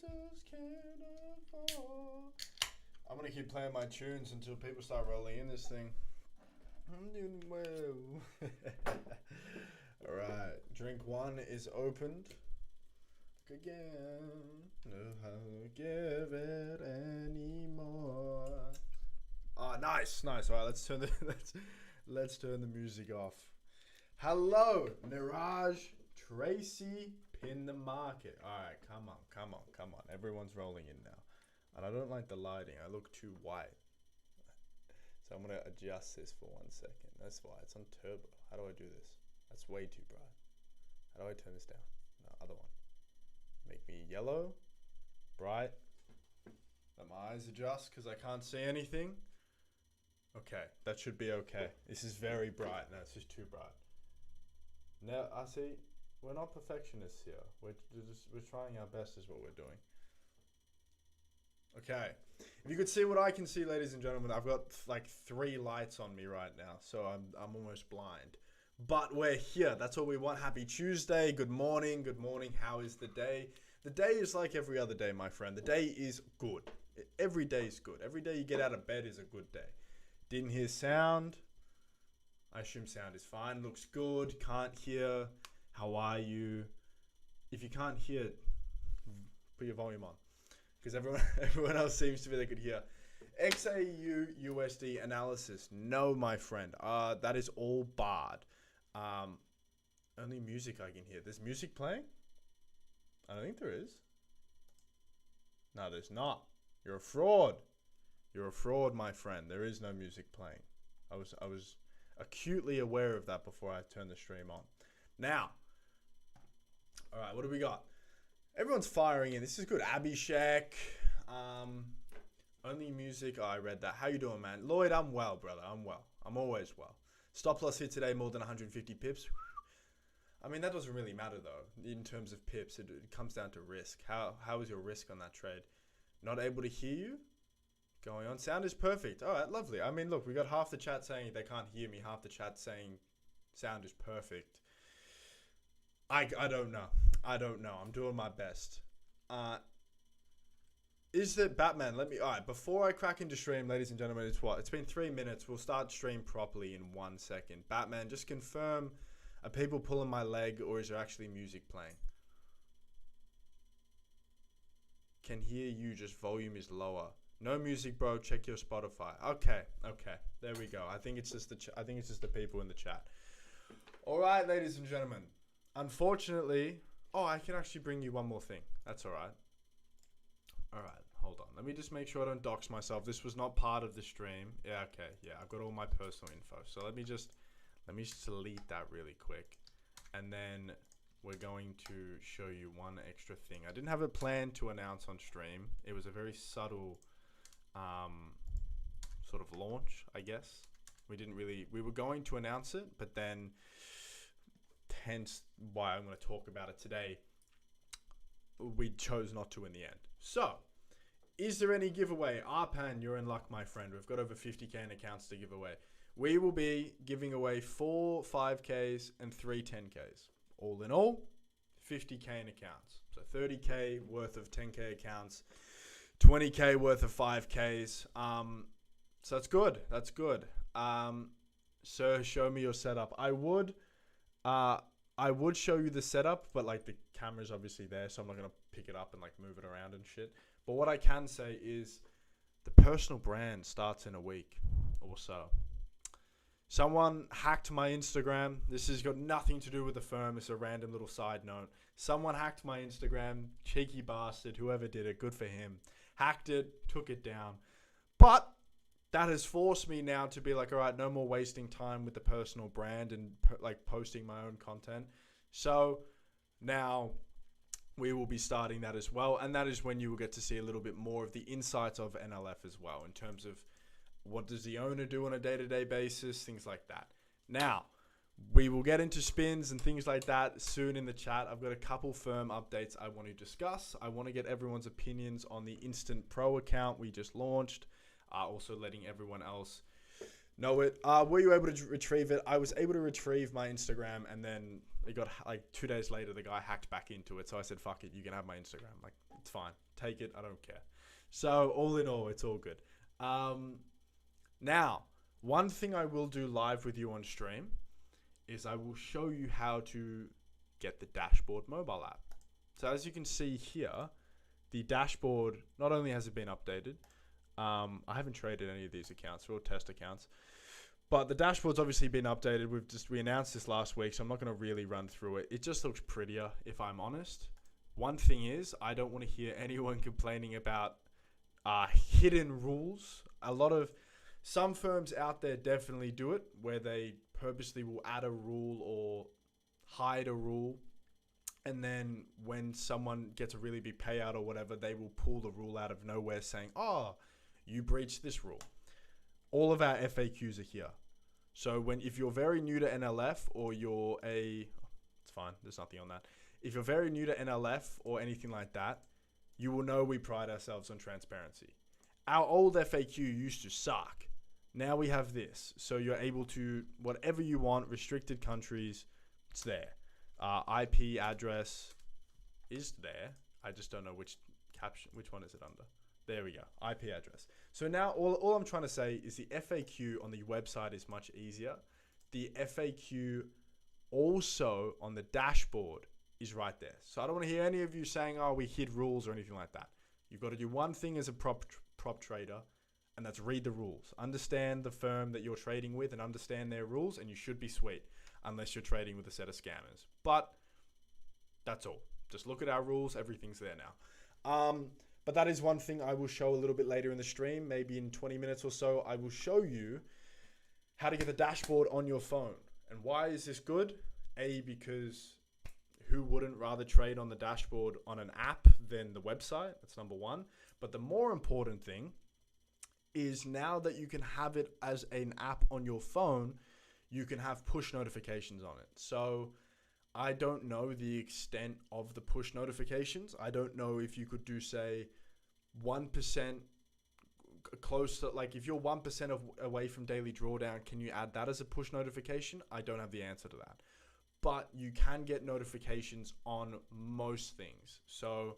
just can't afford. I'm gonna keep playing my tunes until people start rolling in this thing. I'm doing well. Alright, drink one is opened. Again, know how to give it anymore. Ah, nice. Alright, let's turn the music off. Hello, Niraj, Tracy, pin the market. Alright, come on. Everyone's rolling in now. And I don't like the lighting. I look too white. So I'm going to adjust this for 1 second. That's why. It's on turbo. How do I do this? That's way too bright. How do I turn this down? No, other one. Make me yellow. Bright. Let my eyes adjust because I can't see anything. Okay, that should be okay. This is very bright. No, it's just too bright. Now, I see. We're not perfectionists here. We're trying our best is what we're doing. Okay, if you could see what I can see, ladies and gentlemen, I've got like 3 lights on me right now, so I'm almost blind. But we're here. That's what we want. Happy Tuesday. Good morning. How is the day? The day is like every other day, my friend. The day is good. Every day is good. Every day you get out of bed is a good day. Didn't hear sound. I assume sound is fine. Looks good. Can't hear. How are you? If you can't hear, put your volume on. Because everyone else seems to be they could hear. XAU USD analysis. No, my friend. That is all barred. Only music I can hear. There's music playing? I don't think there is. No, there's not. You're a fraud. You're a fraud, my friend. There is no music playing. I was acutely aware of that before I turned the stream on. Now, all right, what do we got? Everyone's firing in. This is good. Abhishek. Only music. Oh, I read that. How you doing, man? Lloyd, I'm well, brother. I'm well. I'm always well. Stop loss hit today, more than 150 pips. I mean, that doesn't really matter, though, in terms of pips. It comes down to risk. How is your risk on that trade? Not able to hear you? Going on. Sound is perfect. All right, lovely. I mean, look, we got half the chat saying they can't hear me. Half the chat saying sound is perfect. I don't know. I'm doing my best. Is it Batman? All right, before I crack into stream, ladies and gentlemen, it's been 3 minutes. We'll start stream properly in 1 second. Batman, just confirm, are people pulling my leg or is there actually music playing? Can hear you, just volume is lower. No music, bro. Check your Spotify. Okay. There we go. I think it's just the people in the chat. All right, ladies and gentlemen. Unfortunately, I can actually bring you one more thing. That's all right. All right, hold on. Let me just make sure I don't dox myself. This was not part of the stream. Yeah, okay. Yeah, I've got all my personal info. So let me just delete that really quick. And then we're going to show you one extra thing. I didn't have a plan to announce on stream. It was a very subtle sort of launch, I guess. We were going to announce it, but then hence why I'm going to talk about it today. We chose not to in the end. So, is there any giveaway? Arpan, you're in luck, my friend. We've got over 50k in accounts to give away. We will be giving away 4 5ks and 3 10ks. All in all, 50k in accounts. So 30k worth of 10k accounts, 20k worth of 5ks. So that's good. That's good. So show me your setup. I would show you the setup, but like the camera's obviously there, so I'm not going to pick it up and like move it around and shit. But what I can say is the personal brand starts in a week or so. Someone hacked my Instagram. This has got nothing to do with the firm. It's a random little side note. Someone hacked my Instagram. Cheeky bastard. Whoever did it, good for him. Hacked it, took it down. But that has forced me now to be like, all right, no more wasting time with the personal brand and like posting my own content. So now we will be starting that as well. And that is when you will get to see a little bit more of the insights of NLF as well, in terms of what does the owner do on a day-to-day basis, things like that. Now, we will get into spins and things like that soon in the chat. I've got a couple firm updates I want to discuss. I want to get everyone's opinions on the Instant Pro account we just launched. Also letting everyone else know it. Were you able to retrieve it? I was able to retrieve my Instagram and then It got like 2 days later, the guy hacked back into it. So I said, fuck it, you can have my Instagram. Like, it's fine. Take it. I don't care. So all in all, it's all good. Now, one thing I will do live with you on stream is I will show you how to get the dashboard mobile app. So as you can see here, the dashboard, not only has it been updated, I haven't traded any of these accounts, they're all test accounts, but the dashboard's obviously been updated. We announced this last week, so I'm not going to really run through it. It just looks prettier, if I'm honest. One thing is, I don't want to hear anyone complaining about hidden rules. Some firms out there definitely do it, where they purposely will add a rule or hide a rule, and then when someone gets a really big payout or whatever, they will pull the rule out of nowhere saying, oh, you breached this rule. All of our FAQs are here. So if you're very new to NLF or it's fine, there's nothing on that. If you're very new to NLF or anything like that, you will know we pride ourselves on transparency. Our old FAQ used to suck. Now we have this. So you're able to, whatever you want, restricted countries, it's there. IP address is there. I just don't know which one is it under. There we go, IP address. So now all I'm trying to say is the FAQ on the website is much easier. The FAQ also on the dashboard is right there. So I don't want to hear any of you saying, oh, we hid rules or anything like that. You've got to do one thing as a prop trader, and that's read the rules. Understand the firm that you're trading with and understand their rules, and you should be sweet, unless you're trading with a set of scammers. But that's all. Just look at our rules. Everything's there now. But that is one thing I will show a little bit later in the stream. Maybe in 20 minutes or so, I will show you how to get the dashboard on your phone. And why is this good? Because who wouldn't rather trade on the dashboard on an app than the website? That's number one. But the more important thing is now that you can have it as an app on your phone, you can have push notifications on it. So I don't know the extent of the push notifications. I don't know if you could do, say, 1% close to, like, if you're 1% away from daily drawdown, can you add that as a push notification? I don't have the answer to that. But you can get notifications on most things. So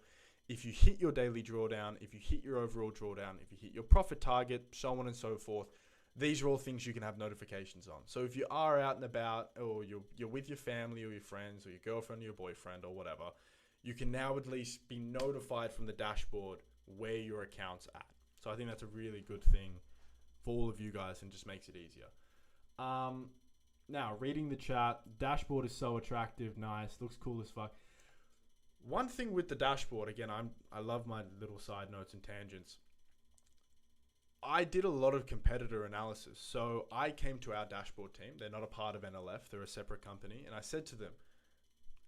if you hit your daily drawdown, if you hit your overall drawdown, if you hit your profit target, so on and so forth, these are all things you can have notifications on. So if you are out and about, or you're with your family or your friends or your girlfriend or your boyfriend or whatever, you can now at least be notified from the dashboard where your account's at. So I think that's a really good thing for all of you guys and just makes it easier. Now, reading the chat, dashboard is so attractive, nice, looks cool as fuck. One thing with the dashboard, again, I love my little side notes and tangents. I did a lot of competitor analysis. So I came to our dashboard team. They're not a part of NLF. They're a separate company. And I said to them,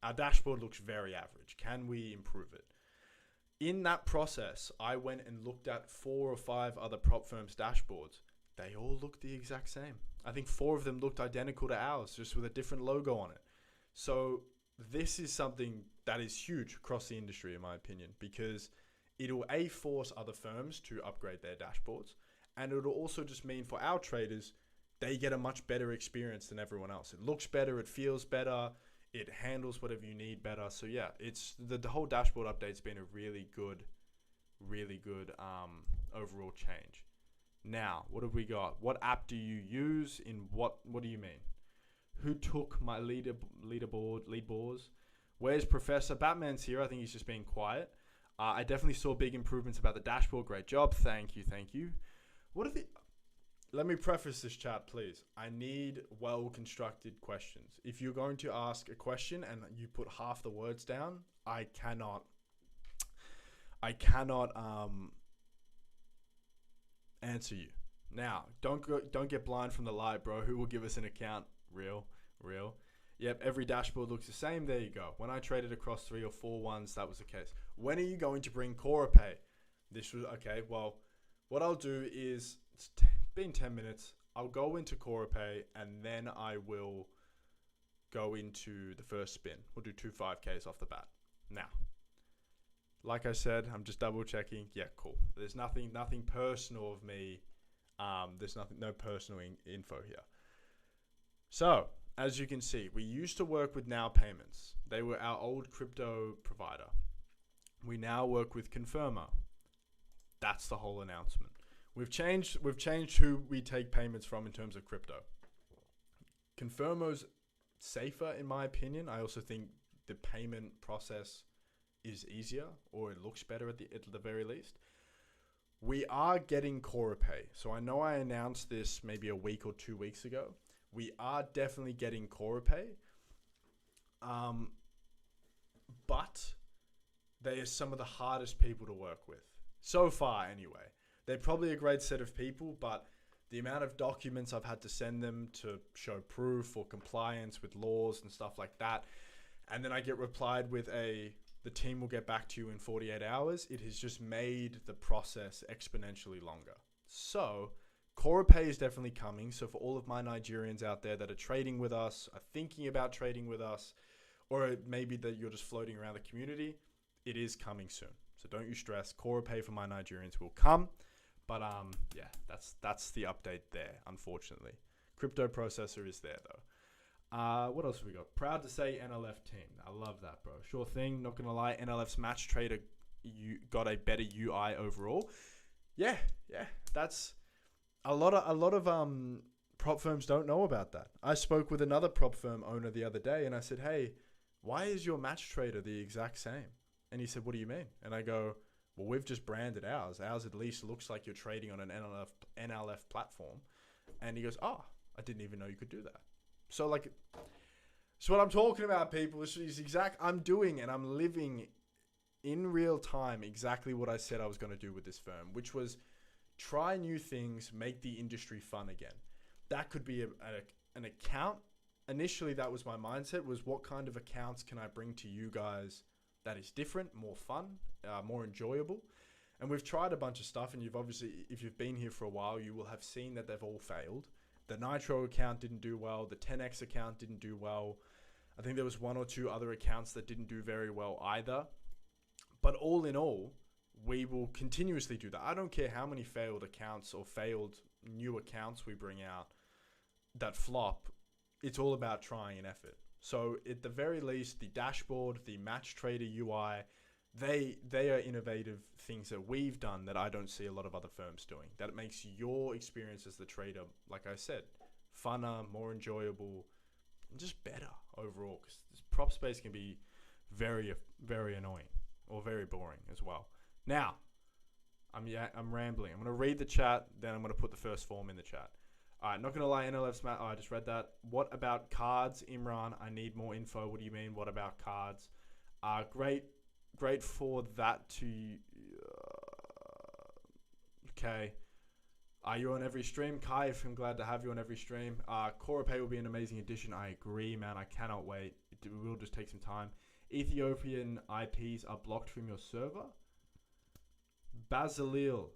our dashboard looks very average. Can we improve it? In that process, I went and looked at 4 or 5 other prop firms' dashboards. They all looked the exact same. I think 4 of them looked identical to ours, just with a different logo on it. So this is something that is huge across the industry, in my opinion, because it'll force other firms to upgrade their dashboards. And it'll also just mean for our traders, they get a much better experience than everyone else. It looks better, it feels better, it handles whatever you need better. So yeah, it's the whole dashboard update's been a really good overall change. Now, what have we got? What app do you use? In what do you mean? Who took my lead boards? Where's Professor? Batman's here. I think he's just being quiet. I definitely saw big improvements about the dashboard. Great job. Thank you. Let me preface this chat, please. I need well-constructed questions. If you're going to ask a question and you put half the words down, I cannot answer you. Now, don't get blind from the light, bro. Who will give us an account? Real. Yep, every dashboard looks the same. There you go. When I traded across 3 or 4 ones, that was the case. When are you going to bring CoraPay? This was okay. Well, what I'll do is, it's been 10 minutes. I'll go into CoraPay and then I will go into the first spin. We'll do 2 5Ks off the bat. Now, like I said, I'm just double checking. Yeah, cool. There's nothing personal of me. There's no personal info here. So as you can see, we used to work with Now Payments. They were our old crypto provider. We now work with Confirmer. That's the whole announcement. We've changed who we take payments from in terms of crypto. Confirmo's safer in my opinion. I also think the payment process is easier, or it looks better at the very least. We are getting CorePay. So I know I announced this maybe a week or 2 weeks ago. We are definitely getting CorePay. But they are some of the hardest people to work with. So far, anyway. They're probably a great set of people, but the amount of documents I've had to send them to show proof or compliance with laws and stuff like that, and then I get replied with the team will get back to you in 48 hours, it has just made the process exponentially longer. So, CorePay is definitely coming. So for all of my Nigerians out there that are trading with us, are thinking about trading with us, or maybe that you're just floating around the community, it is coming soon. So don't you stress. CorePay for my Nigerians will come. But yeah, that's the update there, unfortunately. Crypto processor is there though. What else have we got? Proud to say NLF team. I love that, bro. Sure thing. Not gonna lie, NLF's match trader got a better UI overall. Yeah. That's a lot of prop firms don't know about that. I spoke with another prop firm owner the other day, and I said, "Hey, why is your match trader the exact same?" And he said, "What do you mean?" And I go, "Well, we've just branded ours. Ours at least looks like you're trading on an NLF platform." And he goes, "Oh, I didn't even know you could do that." So like, it's what I'm talking about, people. This is exact. I'm doing and I'm living in real time exactly what I said I was going to do with this firm, which was try new things, make the industry fun again. That could be an account. Initially, that was my mindset, was what kind of accounts can I bring to you guys that is different, more fun, more enjoyable. And we've tried a bunch of stuff, and you've obviously, if you've been here for a while, you will have seen that they've all failed. The Nitro account didn't do well. The 10X account didn't do well. I think there was one or two other accounts that didn't do very well either. But all in all, we will continuously do that. I don't care how many failed accounts or failed new accounts we bring out that flop. It's all about trying and effort. So at the very least, the dashboard, the match trader UI, they are innovative things that we've done that I don't see a lot of other firms doing. That makes your experience as the trader, like I said, funner, more enjoyable, and just better overall. Because this prop space can be very, very annoying or very boring as well. Now, I'm rambling. I'm going to read the chat, then I'm going to put the first form in the chat. All right, not going to lie, NLF's Matt. Oh, I just read that. What about cards, Imran? I need more info. What do you mean? What about cards? Great for that to... okay. Are you on every stream? Kai, I'm glad to have you on every stream. CorePay will be an amazing addition. I agree, man. I cannot wait. It will just take some time. Ethiopian IPs are blocked from your server. Basilil,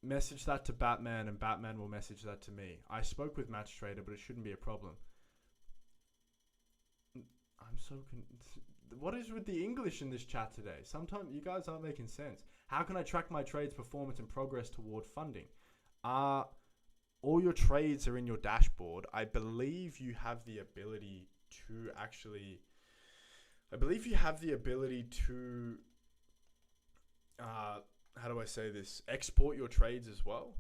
message that to Batman, and Batman will message that to me. I spoke with Match Trader, but it shouldn't be a problem. I'm so... What is with the English in this chat today? Sometimes you guys aren't making sense. How can I track my trades' performance and progress toward funding? All your trades are in your dashboard. I believe you have the ability to actually... how do I say this? Export your trades as well.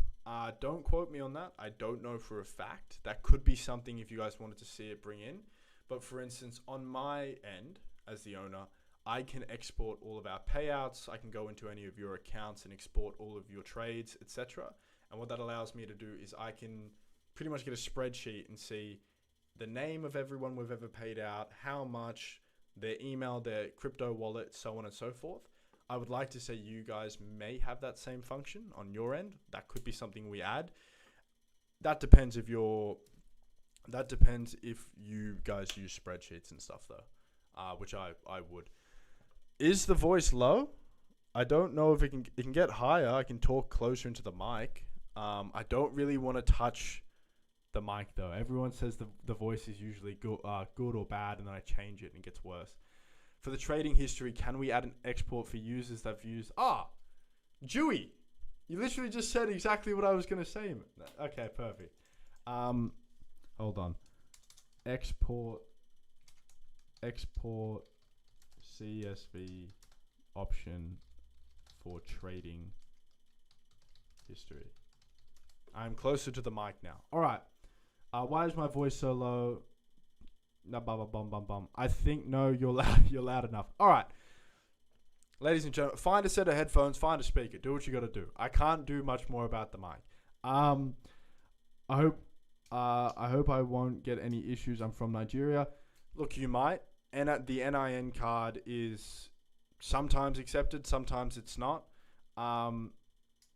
Don't quote me on that. I don't know for a fact. That could be something if you guys wanted to see it bring in. But for instance, on my end, as the owner, I can export all of our payouts. I can go into any of your accounts and export all of your trades, etc. And what that allows me to do is I can pretty much get a spreadsheet and see the name of everyone we've ever paid out, how much, their email, their crypto wallet, so on and so forth. I would like to say you guys may have that same function on your end. That could be something we add. That depends if you guys use spreadsheets and stuff though. Which I would. Is the voice low? I don't know if it can get higher. I can talk closer into the mic. I don't really want to touch the mic though. Everyone says the voice is usually good or bad, and then I change it and it gets worse. For the trading history, can we add an export for users that have used... Dewey! You literally just said exactly what I was going to say. Okay, perfect. Hold on. export CSV option for trading history. I'm closer to the mic now. All right. Why is my voice so low? No, bum. I think no, you're loud. You're loud enough. All right. Ladies and gentlemen, find a set of headphones, find a speaker, do what you got to do. I can't do much more about the mic. I hope I won't get any issues. I'm from Nigeria. Look, you might. And the NIN card is sometimes accepted, sometimes it's not.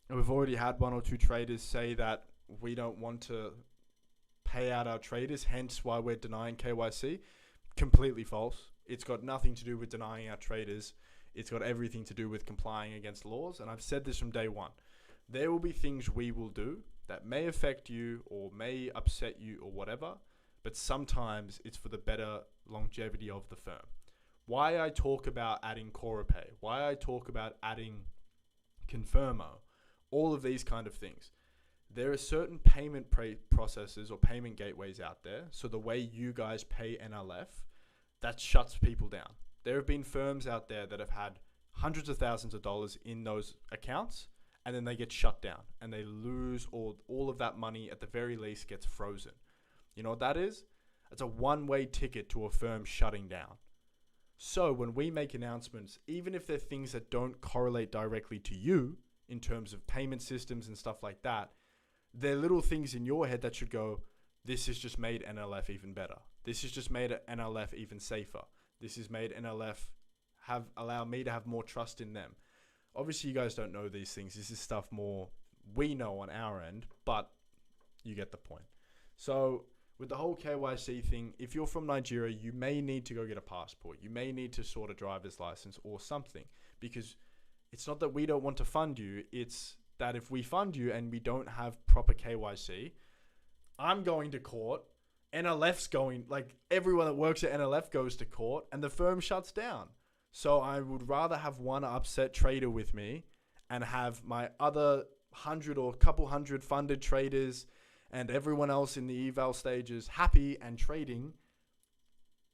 We've already had 1 or 2 traders say that we don't want to pay out our traders, hence why we're denying KYC. Completely false. It's got nothing to do with denying our traders. It's got everything to do with complying against laws. And I've said this from day one. There will be things we will do that may affect you or may upset you or whatever, but sometimes it's for the better longevity of the firm. Why I talk about adding Corapay, why I talk about adding Confirmo, all of these kind of things. There are certain payment processes or payment gateways out there. So the way you guys pay NLF, that shuts people down. There have been firms out there that have had hundreds of thousands of dollars in those accounts, and then they get shut down and they lose all of that money, at the very least gets frozen. You know what that is? It's a one-way ticket to a firm shutting down. So when we make announcements, even if they're things that don't correlate directly to you in terms of payment systems and stuff like that, they're little things in your head that should go, this has just made NLF even better. This has just made NLF even safer. This has made NLF allow me to have more trust in them. Obviously, you guys don't know these things. This is stuff more we know on our end, but you get the point. So with the whole KYC thing, if you're from Nigeria, you may need to go get a passport. You may need to sort a driver's license or something, because it's not that we don't want to fund you. It's that if we fund you and we don't have proper KYC, I'm going to court. NLF's going, like everyone that works at NLF goes to court and the firm shuts down. So I would rather have one upset trader with me and have my other 100 or couple hundred funded traders and everyone else in the eval stages happy and trading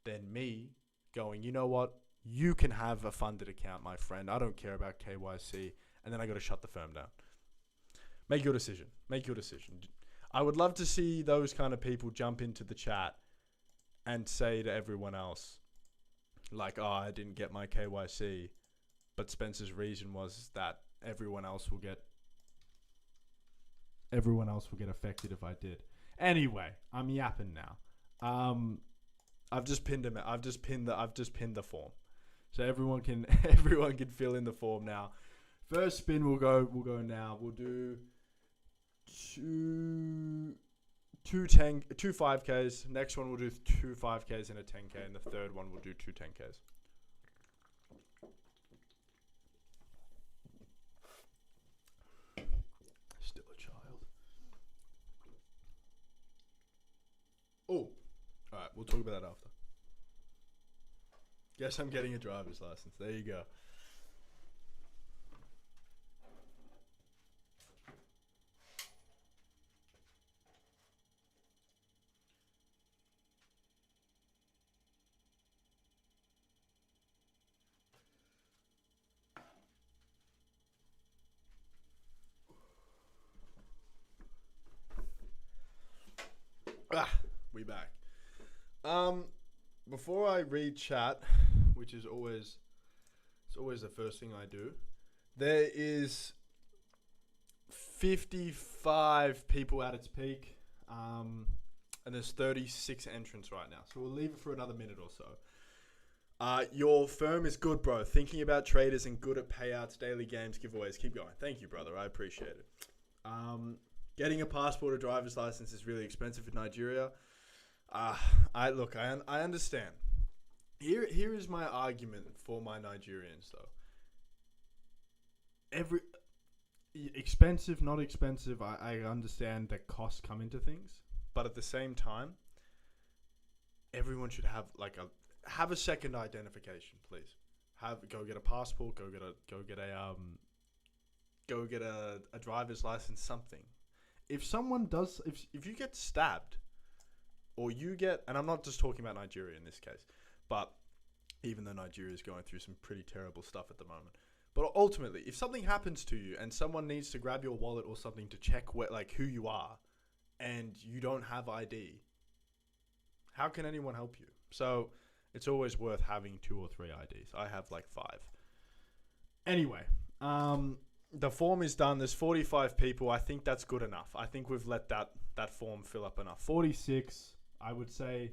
than me going, you know what? You can have a funded account, my friend. I don't care about KYC. And then I got to shut the firm down. Make your decision. Make your decision. I would love to see those kind of people jump into the chat and say to everyone else, like, oh, I didn't get my KYC, but Spencer's reason was that everyone else will get affected if I did. Anyway, I'm yapping now. I've just pinned him. I've just pinned the form, so everyone can fill in the form now. First spin will go now. We'll do two 5Ks. Next one we'll do 2 5Ks and a 10K, and the third one we'll do 2 10Ks. Still a child. Oh, all right. We'll talk about that after. Guess I'm getting a driver's license. There you go. We back. Before I read chat, which is always the first thing I do, there is 55 people at its peak, and there's 36 entrants right now. So we'll leave it for another minute or so. Your firm is good, bro. Thinking about traders and good at payouts, daily games, giveaways. Keep going. Thank you, brother. I appreciate it. Getting a passport or driver's license is really expensive in Nigeria. I understand. Here is my argument for my Nigerians though. Expensive, not expensive. I understand that costs come into things, but at the same time, everyone should have have a second identification, please. Go get a passport. Go get a driver's license. Something. If someone does, if you get stabbed, or you get, and I'm not just talking about Nigeria in this case, but even though Nigeria is going through some pretty terrible stuff at the moment. But ultimately, if something happens to you and someone needs to grab your wallet or something to check who you are, and you don't have ID, how can anyone help you? So it's always worth having 2 or 3 IDs. I have like 5. Anyway, the form is done. There's 45 people. I think that's good enough. I think we've let that form fill up enough. 46, I would say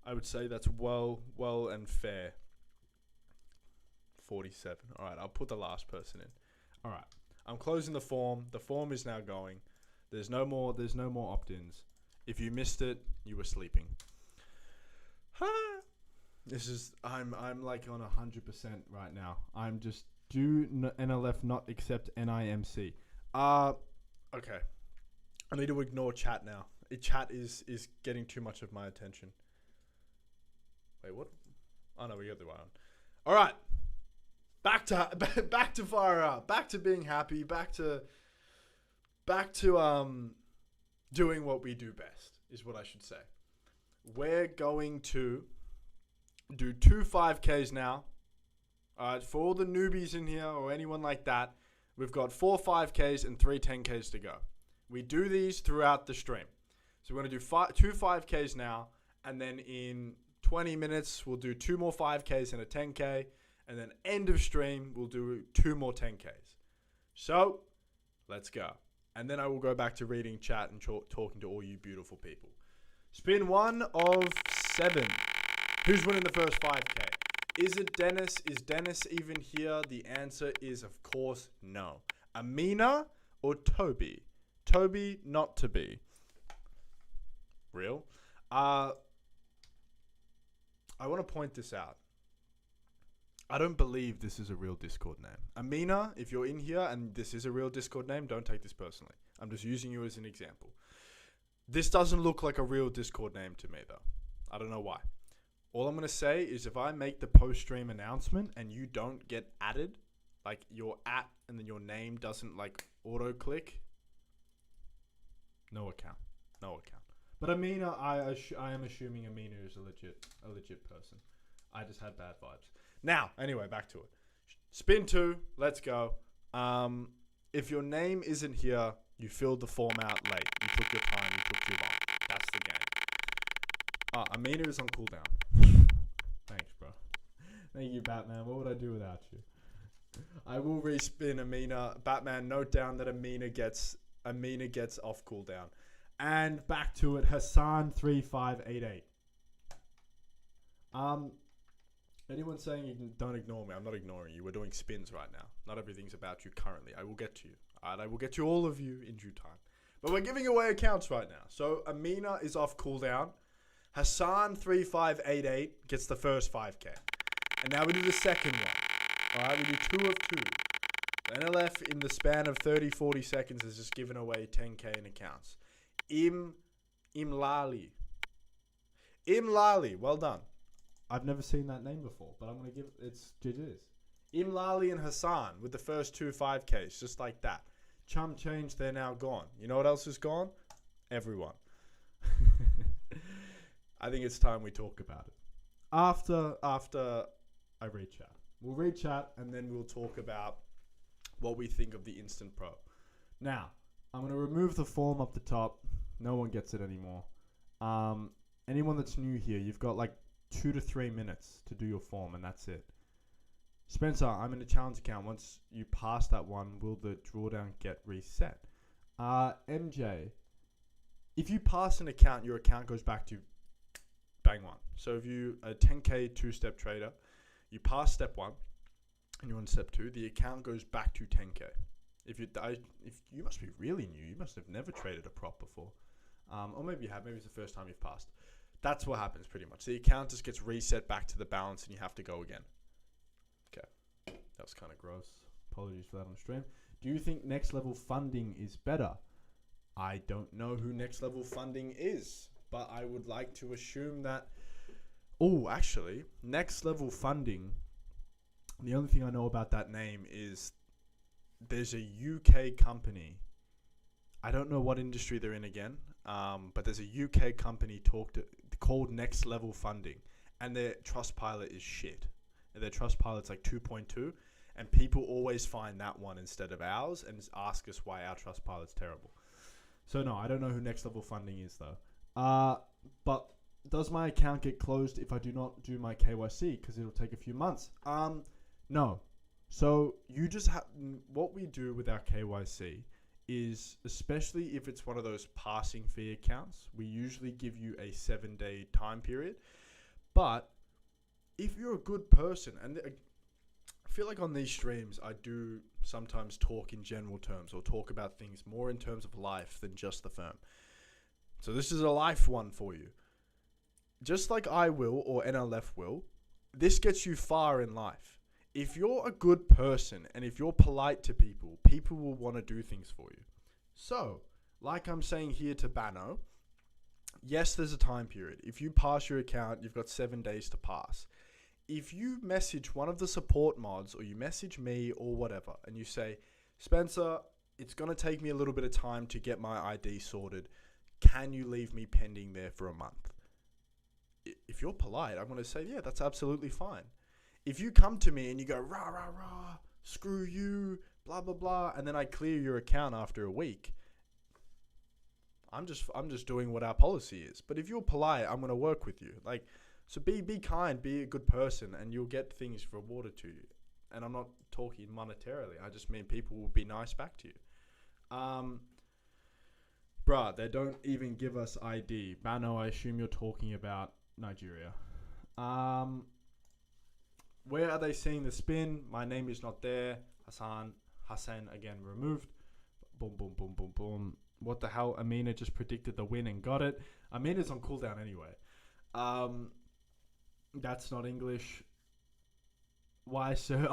that's well and fair. 47. All right, I'll put the last person in. All right, I'm closing the form. The form is now going. There's no more opt-ins. If you missed it, you were sleeping. I'm like on 100% right now. I'm just NLF not accept NIMC. Okay. I need to ignore chat now. Chat is getting too much of my attention. Wait, what? Oh no, we got the right one. All right. Back to fire up. Back to being happy. Back to doing what we do best is what I should say. We're going to do 2 5Ks now. All right, for all the newbies in here or anyone like that, we've got 4 5Ks and 3 10Ks to go. We do these throughout the stream. So we're going to do 2 5Ks now, and then in 20 minutes, we'll do 2 more 5Ks and a 10K, and then end of stream, we'll do 2 more 10Ks. So let's go. And then I will go back to reading chat and talking to all you beautiful people. Spin 1 of 7. Who's winning the first 5K? Is it Dennis? Is Dennis even here? The answer is, of course, no. Amina or Toby? Toby, not to be. Real? I want to point this out. I don't believe this is a real Discord name. Amina, if you're in here and this is a real Discord name, don't take this personally. I'm just using you as an example. This doesn't look like a real Discord name to me, though. I don't know why. All I'm going to say is if I make the post-stream announcement and you don't get added, like your @ and then your name doesn't like auto-click, no account. But Amina, I am assuming Amina is a legit person. I just had bad vibes. Now, anyway, back to it. Spin 2, let's go. If your name isn't here, you filled the form out late. You took your time, you took too long. That's the game. Amina is on cooldown. Thanks, bro. Thank you, Batman. What would I do without you? I will respin Amina. Batman, note down that Amina gets off cooldown. And back to it, Hassan 3588. Anyone saying you don't ignore me? I'm not ignoring you. We're doing spins right now. Not everything's about you currently. I will get to you. I will get to all of you in due time. But we're giving away accounts right now. So Amina is off cooldown. Hassan 3588 gets the first 5K. And now we do the second one. Alright, we do 2 of 2. The NLF in the span of 30-40 seconds has just given away 10K in accounts. Imlali, well done. I've never seen that name before, but I'm going to give it's GG's. Imlali and Hassan with the first 2 5Ks, just like that. Chum change, they're now gone. You know what else is gone? Everyone. I think it's time we talk about it. After I read chat. We'll read chat and then we'll talk about what we think of the Instant Pro. Now, I'm going to remove the form up the top. No one gets it anymore. Anyone that's new here, you've got like 2 to 3 minutes to do your form and that's it. Spencer, I'm in a challenge account. Once you pass that one, will the drawdown get reset? MJ, if you pass an account, your account goes back to bang 1. So if you a 10K 2-step trader, you pass step 1 and you're on step 2, the account goes back to 10K. If you must be really new, you must have never traded a prop before. Or maybe you have, maybe it's the first time you've passed. That's what happens pretty much. The account just gets reset back to the balance and you have to go again. Okay, that was kind of gross. Apologies for that on stream. Do you think Next Level Funding is better? I don't know who Next Level Funding is, but I would like to assume that... Oh, actually, Next Level Funding, the only thing I know about that name is there's a UK company. I don't know what industry they're in again, but there's a UK company called Next Level Funding, and their Trustpilot is shit. Their Trustpilot's like 2.2, and people always find that one instead of ours and ask us why our Trustpilot's terrible. So no, I don't know who Next Level Funding is though. But does my account get closed if I do not do my KYC? Because it'll take a few months. No. So you just have, what we do with our KYC is, especially if it's one of those passing fee accounts, we usually give you a 7-day time period. But if you're a good person, and I feel like on these streams I do sometimes talk in general terms or talk about things more in terms of life than just the firm. So this is a life one for you. Just like I will or NLF will, this gets you far in life. If you're a good person and if you're polite to people, people will want to do things for you. So, like I'm saying here to Bano, yes, there's a time period. If you pass your account, you've got 7 days to pass. If you message one of the support mods or you message me or whatever and you say, Spencer, it's going to take me a little bit of time to get my ID sorted. Can you leave me pending there for a month? If you're polite, I'm going to say, yeah, that's absolutely fine. If you come to me and you go, rah, rah, rah, screw you, blah, blah, blah, and then I clear your account after a week, I'm just doing what our policy is. But if you're polite, I'm going to work with you. Like, so be kind, be a good person, and you'll get things rewarded to you. And I'm not talking monetarily. I just mean people will be nice back to you. Bruh, they don't even give us ID. Bano, I assume you're talking about Nigeria. Where are they seeing the spin? My name is not there. Hassan again removed. Boom, boom, boom, boom, boom. What the hell? Amina just predicted the win and got it. Amina's on cooldown anyway. That's not English. Why, sir?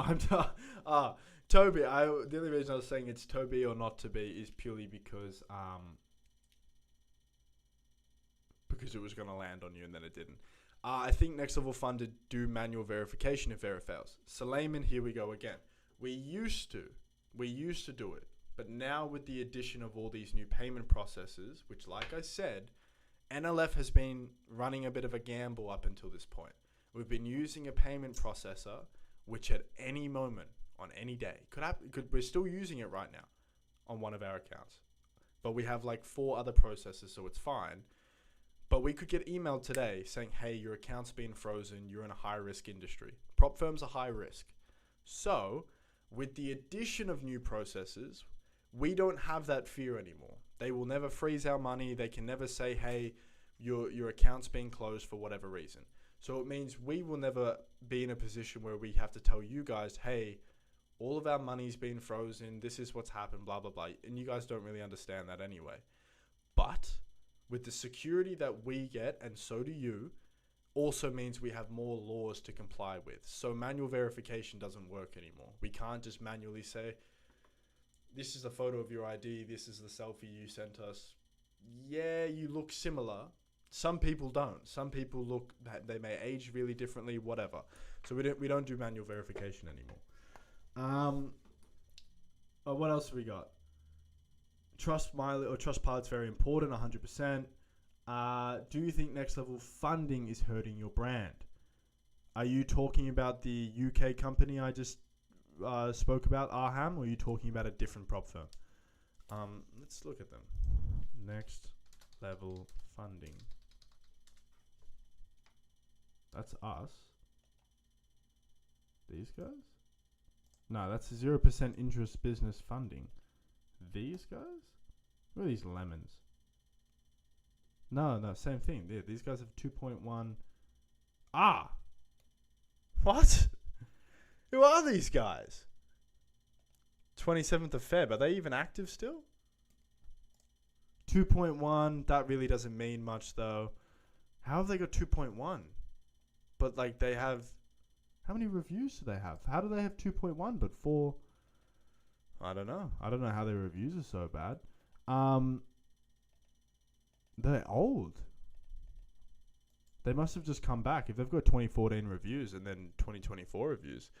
Toby. The only reason I was saying it's to be or not to be is purely because it was going to land on you and then it didn't. I think Next Level Funded do manual verification if error fails. Suleiman, here we go again. We used to do it. But now with the addition of all these new payment processes, which like I said, NLF has been running a bit of a gamble up until this point. We've been using a payment processor, which at any moment, on any day, we're still using it right now on one of our accounts. But we have like 4 other processors, so it's fine. But we could get emailed today saying, hey, your account's been frozen. You're in a high-risk industry. Prop firms are high risk. So with the addition of new processes, we don't have that fear anymore. They will never freeze our money. They can never say, hey, your account's been closed for whatever reason. So it means we will never be in a position where we have to tell you guys, hey, all of our money's been frozen. This is what's happened, blah, blah, blah. And you guys don't really understand that anyway. But with the security that we get, and so do you, also means we have more laws to comply with. So manual verification doesn't work anymore. We can't just manually say, this is a photo of your ID, this is the selfie you sent us. Yeah, you look similar. Some people don't. Some people look, they may age really differently, whatever. So we don't do manual verification anymore. What else have we got? Trustpilot's very important, 100%. Do you think Next Level Funding is hurting your brand? Are you talking about the UK company I just spoke about, Arham, or are you talking about a different prop firm? Let's look at them. Next Level Funding. That's us. These guys? No, that's 0% interest business funding. These guys? Who are these lemons? No, same thing. These guys have 2.1. What? Who are these guys? 27th of Feb. Are they even active still? 2.1. That really doesn't mean much though. How have they got 2.1? But like they have... How many reviews do they have? How do they have 2.1 but 4... I don't know. I don't know how their reviews are so bad. They're old. They must have just come back. If they've got 2014 reviews and then 2024 reviews,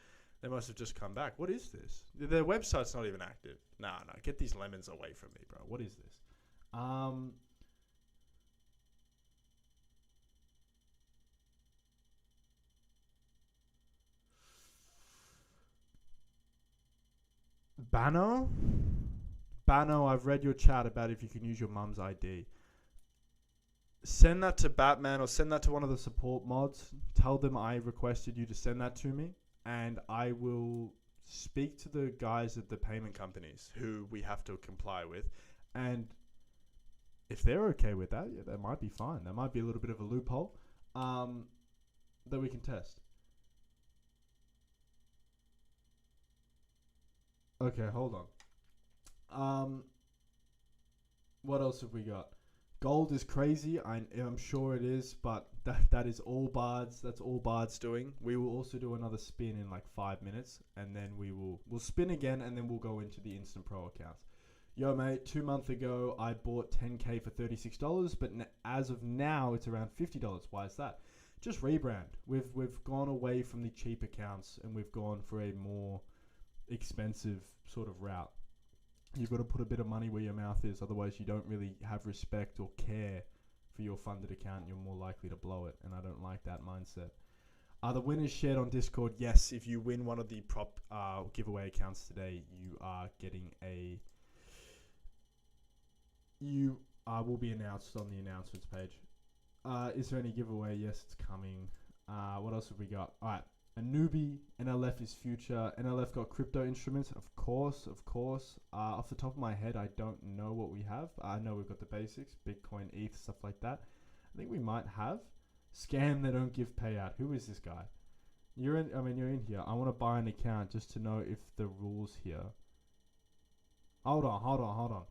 they must have just come back. What is this? Their website's not even active. No. Get these lemons away from me, bro. What is this? Bano? Bano, I've read your chat about if you can use your mum's ID. Send that to Batman or send that to one of the support mods. Tell them I requested you to send that to me, and I will speak to the guys at the payment companies who we have to comply with, and if they're okay with that, yeah, that might be fine. That might be a little bit of a loophole that we can test. Okay, hold on. What else have we got? Gold is crazy. I'm sure it is, but that is all Bard's. That's all Bard's doing. We will also do another spin in like 5 minutes, and then we'll spin again, and then we'll go into the Instant Pro accounts. Yo, mate, 2 months ago, I bought 10K for $36, but as of now, it's around $50. Why is that? Just rebrand. We've gone away from the cheap accounts, and we've gone for a more expensive sort of route. You've got to put a bit of money where your mouth is, otherwise you don't really have respect or care for your funded account, and you're more likely to blow it, and I don't like that mindset. Are the winners shared on Discord? Yes, if you win one of the prop giveaway accounts today, you are getting you will be announced on the announcements page. Is there any giveaway? Yes, it's coming. What else have we got? All right. A newbie, NLF is future. NLF got crypto instruments, of course. Off the top of my head, I don't know what we have. I know we've got the basics, Bitcoin, ETH, stuff like that. I think we might have. Scam, they don't give payout. Who is this guy? You're in here. I want to buy an account just to know if the rules here. Hold on.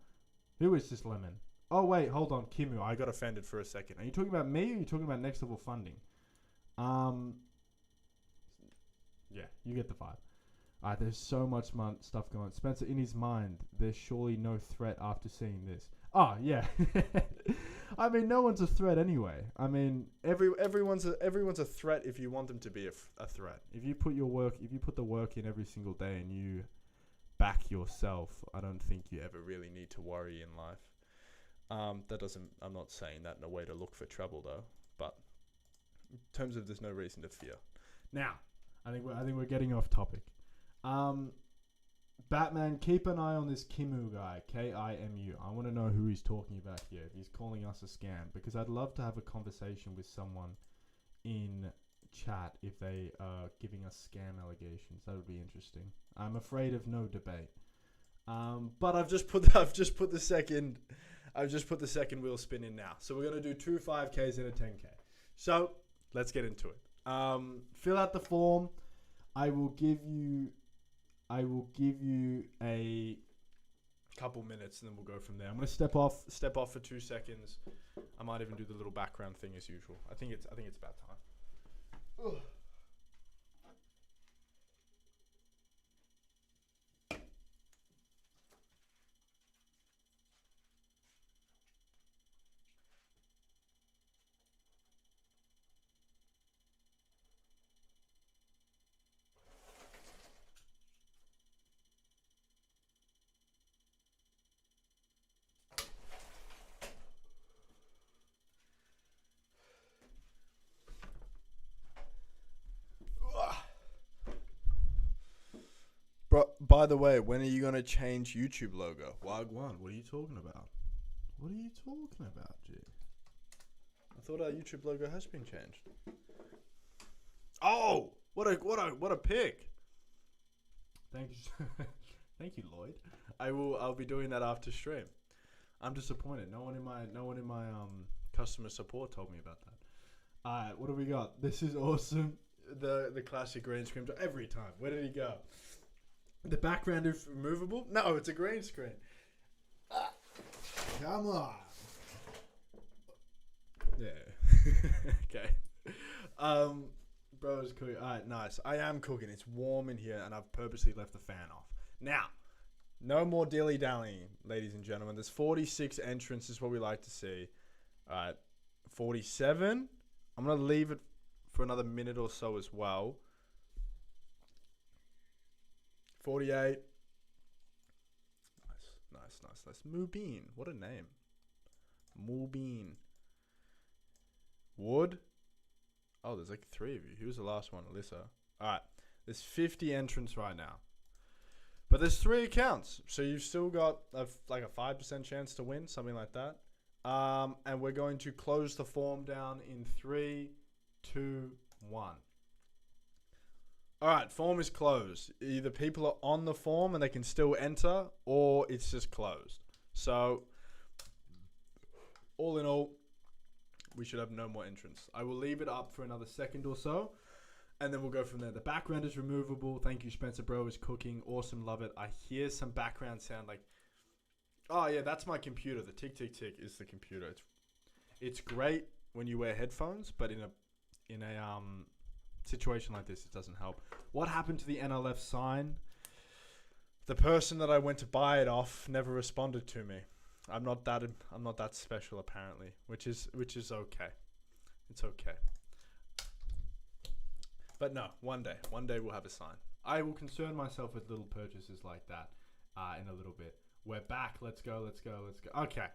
Who is this lemon? Oh, wait, hold on. Kimu, I got offended for a second. Are you talking about me or are you talking about next level funding? Yeah, you get the vibe. There's so much stuff going on. Spencer, in his mind, there's surely no threat after seeing this. Oh, yeah. I mean, no one's a threat anyway. I mean, everyone's a threat if you want them to be a threat. If you put the work in every single day and you back yourself, I don't think you ever really need to worry in life. I'm not saying that in a way to look for trouble though, but in terms of there's no reason to fear. Now, I think we're getting off topic. Batman, keep an eye on this Kimu guy, Kimu. I want to know who he's talking about here. If he's calling us a scam, because I'd love to have a conversation with someone in chat if they are giving us scam allegations. That would be interesting. I'm afraid of no debate. But I've just put the second wheel spin in now. So we're gonna do 2 5Ks and a 10K. So let's get into it. Fill out the form. I will give you a couple minutes, and then we'll go from there. I'm gonna step off for 2 seconds. I might even do the little background thing as usual. I think it's about time. Ugh. Bro, by the way, when are you going to change YouTube logo? Wagwan, what are you talking about? What are you talking about, G? I thought our YouTube logo has been changed. Oh, what a pick. Thank you. Thank you, Lloyd. I'll be doing that after stream. I'm disappointed. No one in my customer support told me about that. Alright, what do we got? This is awesome. The classic green screen every time. Where did he go? The background is removable? No, it's a green screen. Come on. Yeah. Okay. Bro's cooking. Alright, nice. I am cooking. It's warm in here, and I've purposely left the fan off. Now, no more dilly-dallying, ladies and gentlemen. There's 46 entrants, is what we like to see. Alright, 47. I'm going to leave it for another minute or so as well. 48. Nice. Mubin. What a name. Mubin. Wood. Oh, there's like 3 of you. Who was the last one? Alyssa. Alright. There's 50 entrants right now. But there's 3 accounts, so you've still got like a 5% chance to win, something like that. And we're going to close the form down in 3, 2, 1. All right, form is closed. Either people are on the form and they can still enter, or it's just closed. So, all in all, we should have no more entrants. I will leave it up for another second or so, and then we'll go from there. The background is removable. Thank you, Spencer Bro is cooking. Awesome, love it. I hear some background sound like, oh yeah, that's my computer. The tick, tick, tick is the computer. It's great when you wear headphones, but in a situation like this, it doesn't help. What happened to the NLF sign? The person that I went to buy it off never responded to me. I'm not that special apparently, which is okay. It's okay. But no, one day we'll have a sign. I will concern myself with little purchases like that in a little bit. We're back. Let's go. Okay.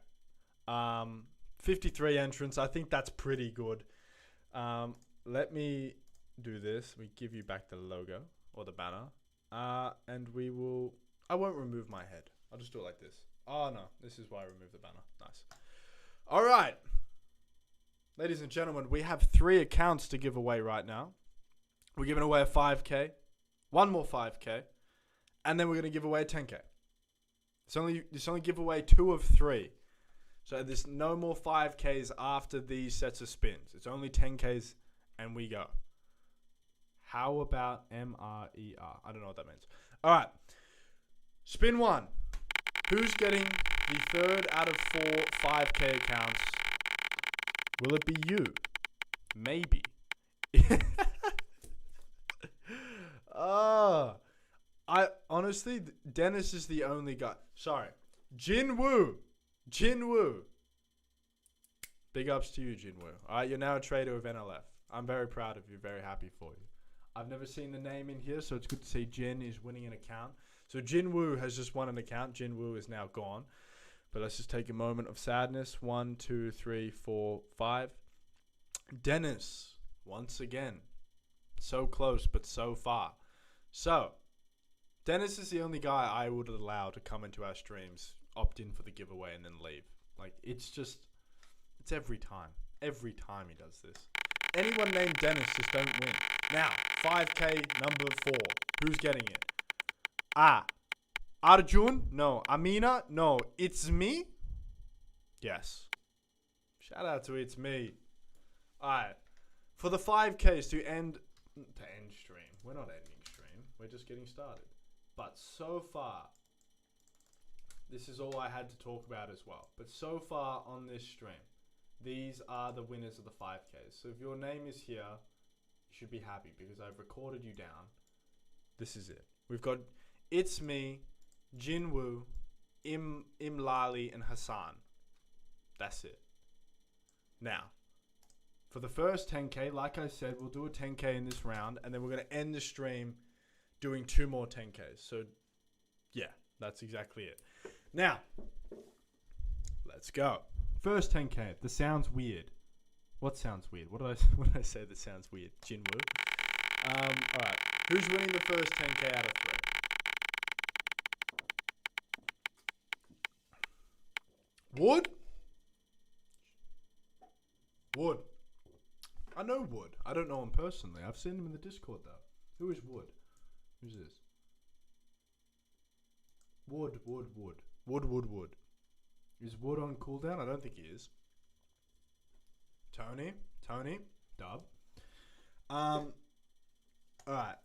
53 entrants. I think that's pretty good. Let me do this. We give you back the logo or the banner. And we will... I won't remove my head. I'll just do it like this. Oh, no. This is why I removed the banner. Nice. All right. Ladies and gentlemen, we have 3 accounts to give away right now. We're giving away a 5K. 1 more 5K. And then we're going to give away a 10K. It's only give away 2 of 3. So there's no more 5Ks after these sets of spins. It's only 10Ks and we go. How about MRER? I don't know what that means. All right. Spin 1. Who's getting the 3rd out of 4 5K accounts? Will it be you? Maybe. I honestly, Dennis is the only guy. Sorry. Jin Woo. Big ups to you, Jin Woo. All right, you're now a trader of NLF. I'm very proud of you. Very happy for you. I've never seen the name in here, so it's good to see Jin is winning an account. So Jin Woo has just won an account. Jin Woo is now gone. But let's just take a moment of sadness. 1, 2, 3, 4, 5. Dennis, once again. So close, but so far. So, Dennis is the only guy I would allow to come into our streams, opt in for the giveaway, and then leave. Like, it's every time. Every time he does this. Anyone named Dennis just don't win. Now, 5K number 4. Who's getting it? Arjun? No. Amina? No. It's me? Yes. Shout out to It's Me. Alright. For the 5Ks to end stream. We're not ending stream. We're just getting started. But so far, this is all I had to talk about as well. But so far on this stream, these are the winners of the 5Ks. So if your name is here, you should be happy because I've recorded you down. This is it. We've got It's Me, Jinwoo, Imlali, and Hassan. That's it. Now, for the first 10K, like I said, we'll do a 10K in this round, and then we're going to end the stream doing 2 more 10Ks. So, yeah, that's exactly it. Now, let's go. First 10K. This sounds weird. What sounds weird? What did I say that sounds weird? Jinwoo. All right. Who's winning the first 10K out of 3? Wood? Wood. I know Wood. I don't know him personally. I've seen him in the Discord though. Who is Wood? Who's this? Wood. Is Wood on cooldown? I don't think he is. Tony, dub. Alright.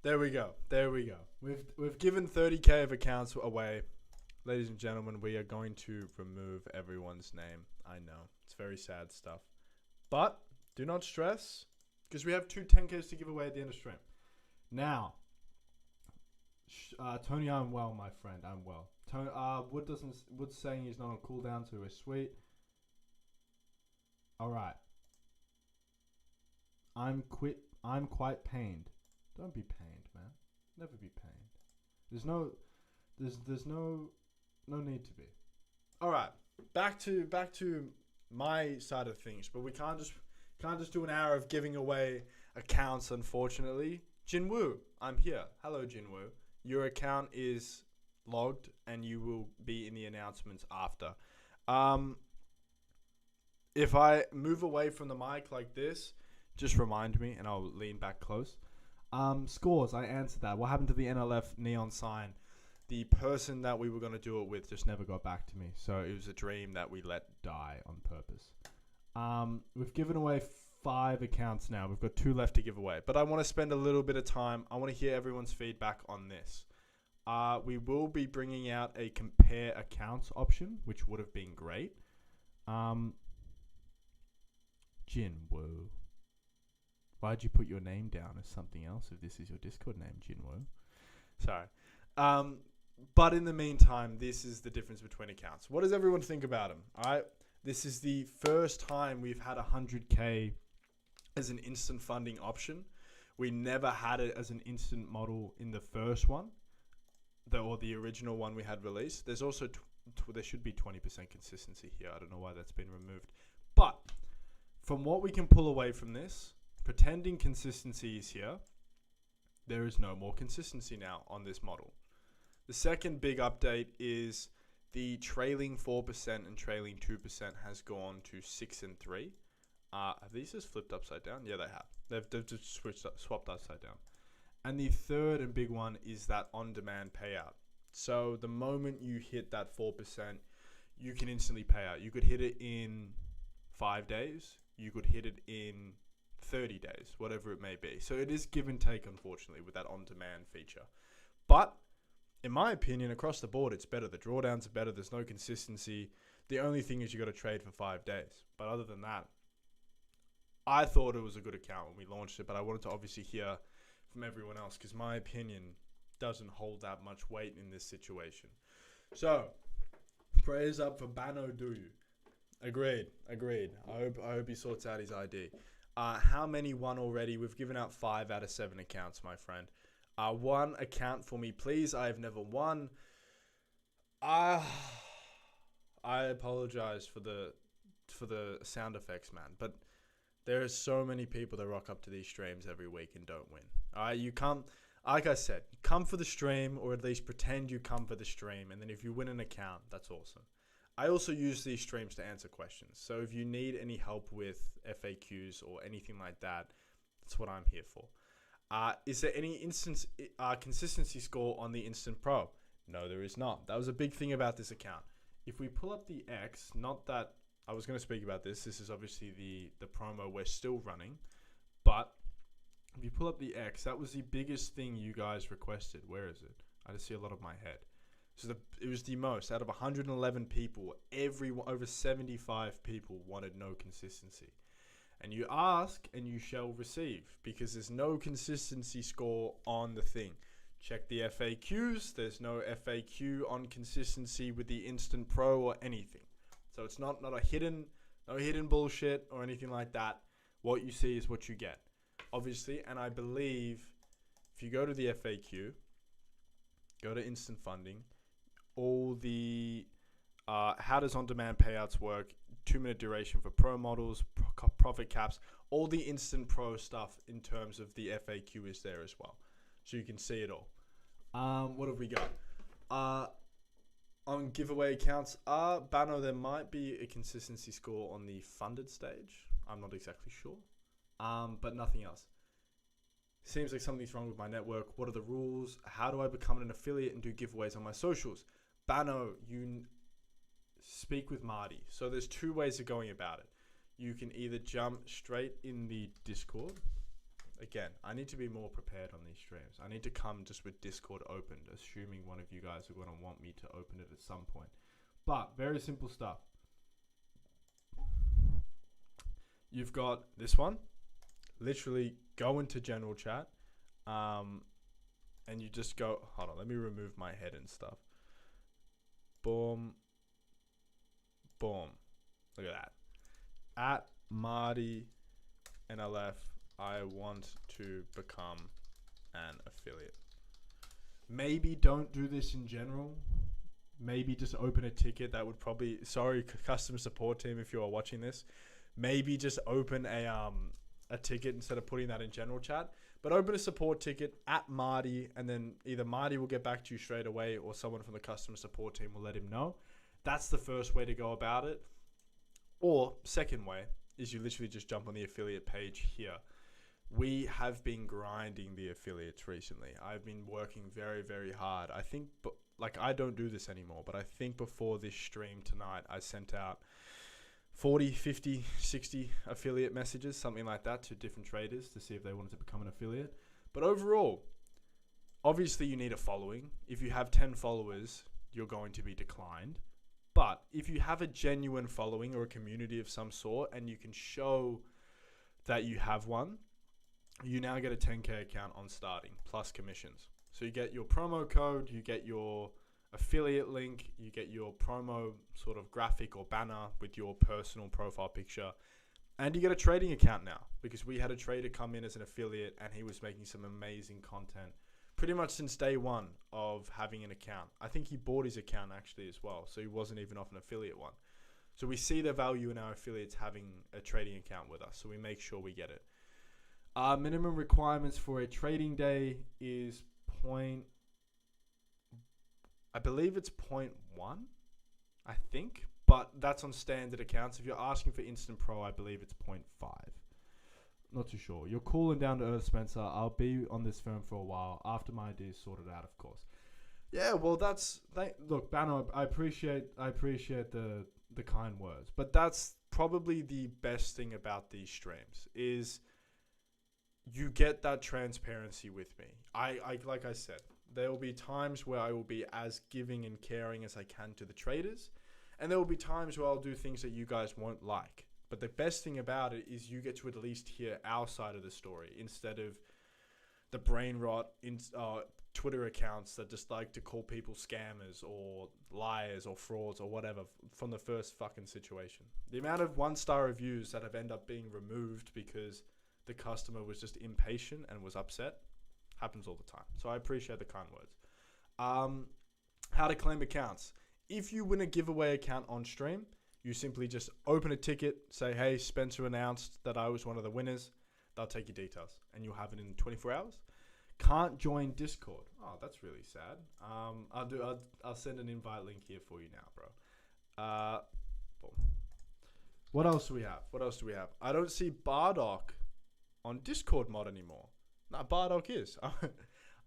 There we go. We've given 30K of accounts away. Ladies and gentlemen, we are going to remove everyone's name. I know. It's very sad stuff. But do not stress, because we have 2 10Ks to give away at the end of stream. Now, Tony, I'm well, my friend. I'm well. Wood's saying he's not on cooldown, so we're sweet. All right. I'm quite pained. Don't be pained, man. Never be pained. There's no need to be. All right. Back to my side of things, but we can't just do an hour of giving away accounts, unfortunately. Jinwoo, I'm here. Hello, Jinwoo. your account is logged and you will be in the announcements after. If I move away from the mic like this, just remind me and I'll lean back close. Scores, I answered that. What happened to the NLF neon sign? The person that we were going to do it with just never got back to me. So it was a dream that we let die on purpose. We've given away 5 accounts now. We've got 2 left to give away. But I want to spend a little bit of time. I want to hear everyone's feedback on this. We will be bringing out a compare accounts option, which would have been great. Jinwoo. Why'd you put your name down as something else if this is your Discord name, Jinwoo? Sorry. But in the meantime, this is the difference between accounts. What does everyone think about them? All right. This is the first time we've had 100K as an instant funding option. We never had it as an instant model in the first one, or the original one we had released. There's also, there should be 20% consistency here. I don't know why that's been removed. But from what we can pull away from this, pretending consistency is here, there is no more consistency now on this model. The second big update is the trailing 4% and trailing 2% has gone to 6 and 3. Have these just flipped upside down? Yeah, they have. They've just swapped upside down. And the third and big one is that on-demand payout. So the moment you hit that 4%, you can instantly pay out. You could hit it in 5 days. You could hit it in 30 days, whatever it may be. So it is give and take, unfortunately, with that on-demand feature. But in my opinion, across the board, it's better. The drawdowns are better. There's no consistency. The only thing is you got to trade for 5 days. But other than that, I thought it was a good account when we launched it, but I wanted to obviously hear from everyone else because my opinion doesn't hold that much weight in this situation. So, prayers up for Bano Duyu. Agreed. I hope he sorts out his ID. How many won already? We've given out 5 out of 7 accounts, my friend. 1 account for me, please. I have never won. I apologize for the sound effects, man. But there are so many people that rock up to these streams every week and don't win. You come, like I said, come for the stream, or at least pretend you come for the stream. And then if you win an account, that's awesome. I also use these streams to answer questions. So if you need any help with FAQs or anything like that, that's what I'm here for. Is there any consistency score on the Instant Pro? No, there is not. That was a big thing about this account. If we pull up the X, not that I was going to speak about this. This is obviously the promo we're still running. But if you pull up the X, that was the biggest thing you guys requested. Where is it? I just see a lot of my head. So it was the most. Out of 111 people, over 75 people wanted no consistency. And you ask and you shall receive, because there's no consistency score on the thing. Check the FAQs. There's no FAQ on consistency with the Instant Pro or anything. So it's not a hidden bullshit or anything like that. What you see is what you get, obviously. And I believe if you go to the FAQ, go to instant funding, all the how does on-demand payouts work, 2-minute duration for pro models, profit caps, all the instant pro stuff in terms of the FAQ is there as well. So you can see it all. What have we got? On giveaway accounts, Bano, there might be a consistency score on the funded stage. I'm not exactly sure. But nothing else. Seems like something's wrong with my network. What are the rules? How do I become an affiliate and do giveaways on my socials? Bano, you speak with Marty. So there's 2 ways of going about it. You can either jump straight in the Discord. Again, I need to be more prepared on these streams. I need to come just with Discord opened, assuming one of you guys are going to want me to open it at some point. But very simple stuff. You've got this one. Literally go into general chat. And you just go, hold on, let me remove my head and stuff. Boom. Boom. Look at that. At Marty NLF, I want to become an affiliate. Maybe don't do this in general. Maybe just open a ticket. That would probably, sorry, customer support team, if you are watching this, maybe just open a ticket instead of putting that in general chat. But open a support ticket at Marty, and then either Marty will get back to you straight away or someone from the customer support team will let him know. That's the first way to go about it. Or second way is you literally just jump on the affiliate page here. We have been grinding the affiliates recently. I've been working very, very hard. I think, like, I don't do this anymore, but I think before this stream tonight, I sent out 40, 50, 60 affiliate messages, something like that, to different traders to see if they wanted to become an affiliate. But overall, obviously you need a following. If you have 10 followers, you're going to be declined. But if you have a genuine following or a community of some sort and you can show that you have one, you now get a 10K account on starting plus commissions. So you get your promo code, you get your affiliate link, you get your promo sort of graphic or banner with your personal profile picture, and you get a trading account now, because we had a trader come in as an affiliate and he was making some amazing content pretty much since day one of having an account. I think he bought his account actually as well, so he wasn't even off an affiliate one. So we see the value in our affiliates having a trading account with us, so we make sure we get it. Minimum requirements for a trading day is I believe it's 0.1, I think, but that's on standard accounts. If you're asking for Instant Pro, I believe it's 0.5. Not too sure. You're cool and down to earth, Spencer. I'll be on this firm for a while after my idea is sorted out, of course. Yeah, well, look, Bano, I appreciate the kind words, but that's probably the best thing about these streams is you get that transparency with me. I like I said, there will be times where I will be as giving and caring as I can to the traders, and there will be times where I'll do things that you guys won't like. But the best thing about it is you get to at least hear our side of the story instead of the brain rot in Twitter accounts that just like to call people scammers or liars or frauds or whatever from the first fucking situation. The amount of 1-star reviews that have ended up being removed because the customer was just impatient and was upset happens all the time. So I appreciate the kind words. How to claim accounts. If you win a giveaway account on stream, you simply just open a ticket, say, hey, Spencer announced that I was one of the winners. They'll take your details and you'll have it in 24 hours. Can't join Discord. Oh, that's really sad. I'll send an invite link here for you now, bro. Boom. What else do we have? I don't see Bardock on Discord mod anymore. No, Bardock is.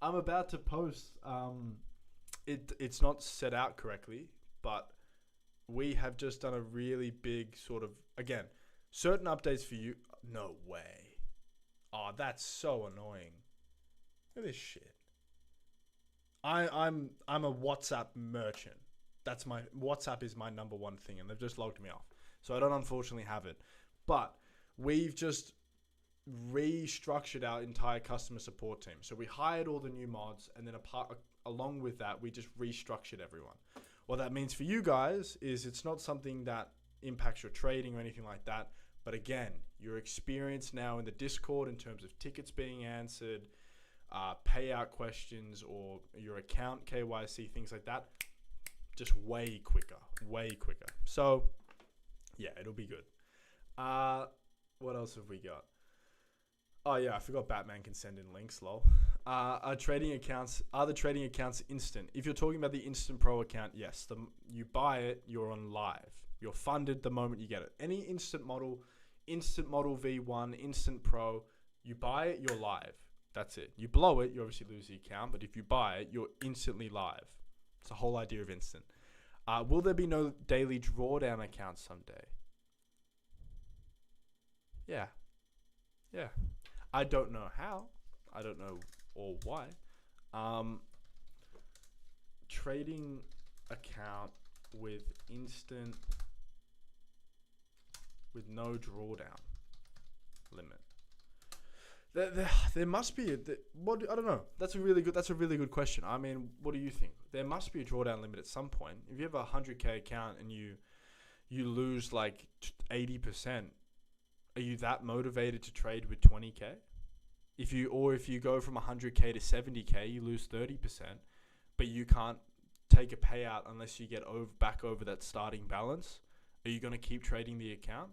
I'm about to post. It's not set out correctly, but we have just done a really big sort of, again, certain updates for you. No way. Oh, that's so annoying. Look at this shit. I'm a WhatsApp merchant. That's my WhatsApp is my number one thing, and they've just logged me off. So I don't unfortunately have it. But we've just restructured our entire customer support team. So we hired all the new mods, and then along with that, we just restructured everyone. What that means for you guys is it's not something that impacts your trading or anything like that. But again, your experience now in the Discord in terms of tickets being answered, payout questions, or your account KYC, things like that, just way quicker. So yeah, it'll be good. What else have we got? Oh yeah, I forgot Batman can send in links, lol. Are the trading accounts instant? If you're talking about the Instant Pro account, yes. You buy it, you're on live. You're funded the moment you get it. Any instant model V1, Instant Pro, you buy it, you're live. That's it. You blow it, you obviously lose the account, but if you buy it, you're instantly live. It's the whole idea of instant. Will there be no daily drawdown account someday? Yeah. I don't know how. I don't know or why. Trading account with no drawdown limit. There must be I don't know. That's a really good question. I mean, what do you think? There must be a drawdown limit at some point. If you have a 100K account and you lose like 80%, are you that motivated to trade with 20K? If you go from 100K to 70K, you lose 30%, but you can't take a payout unless you get back over that starting balance. Are you going to keep trading the account?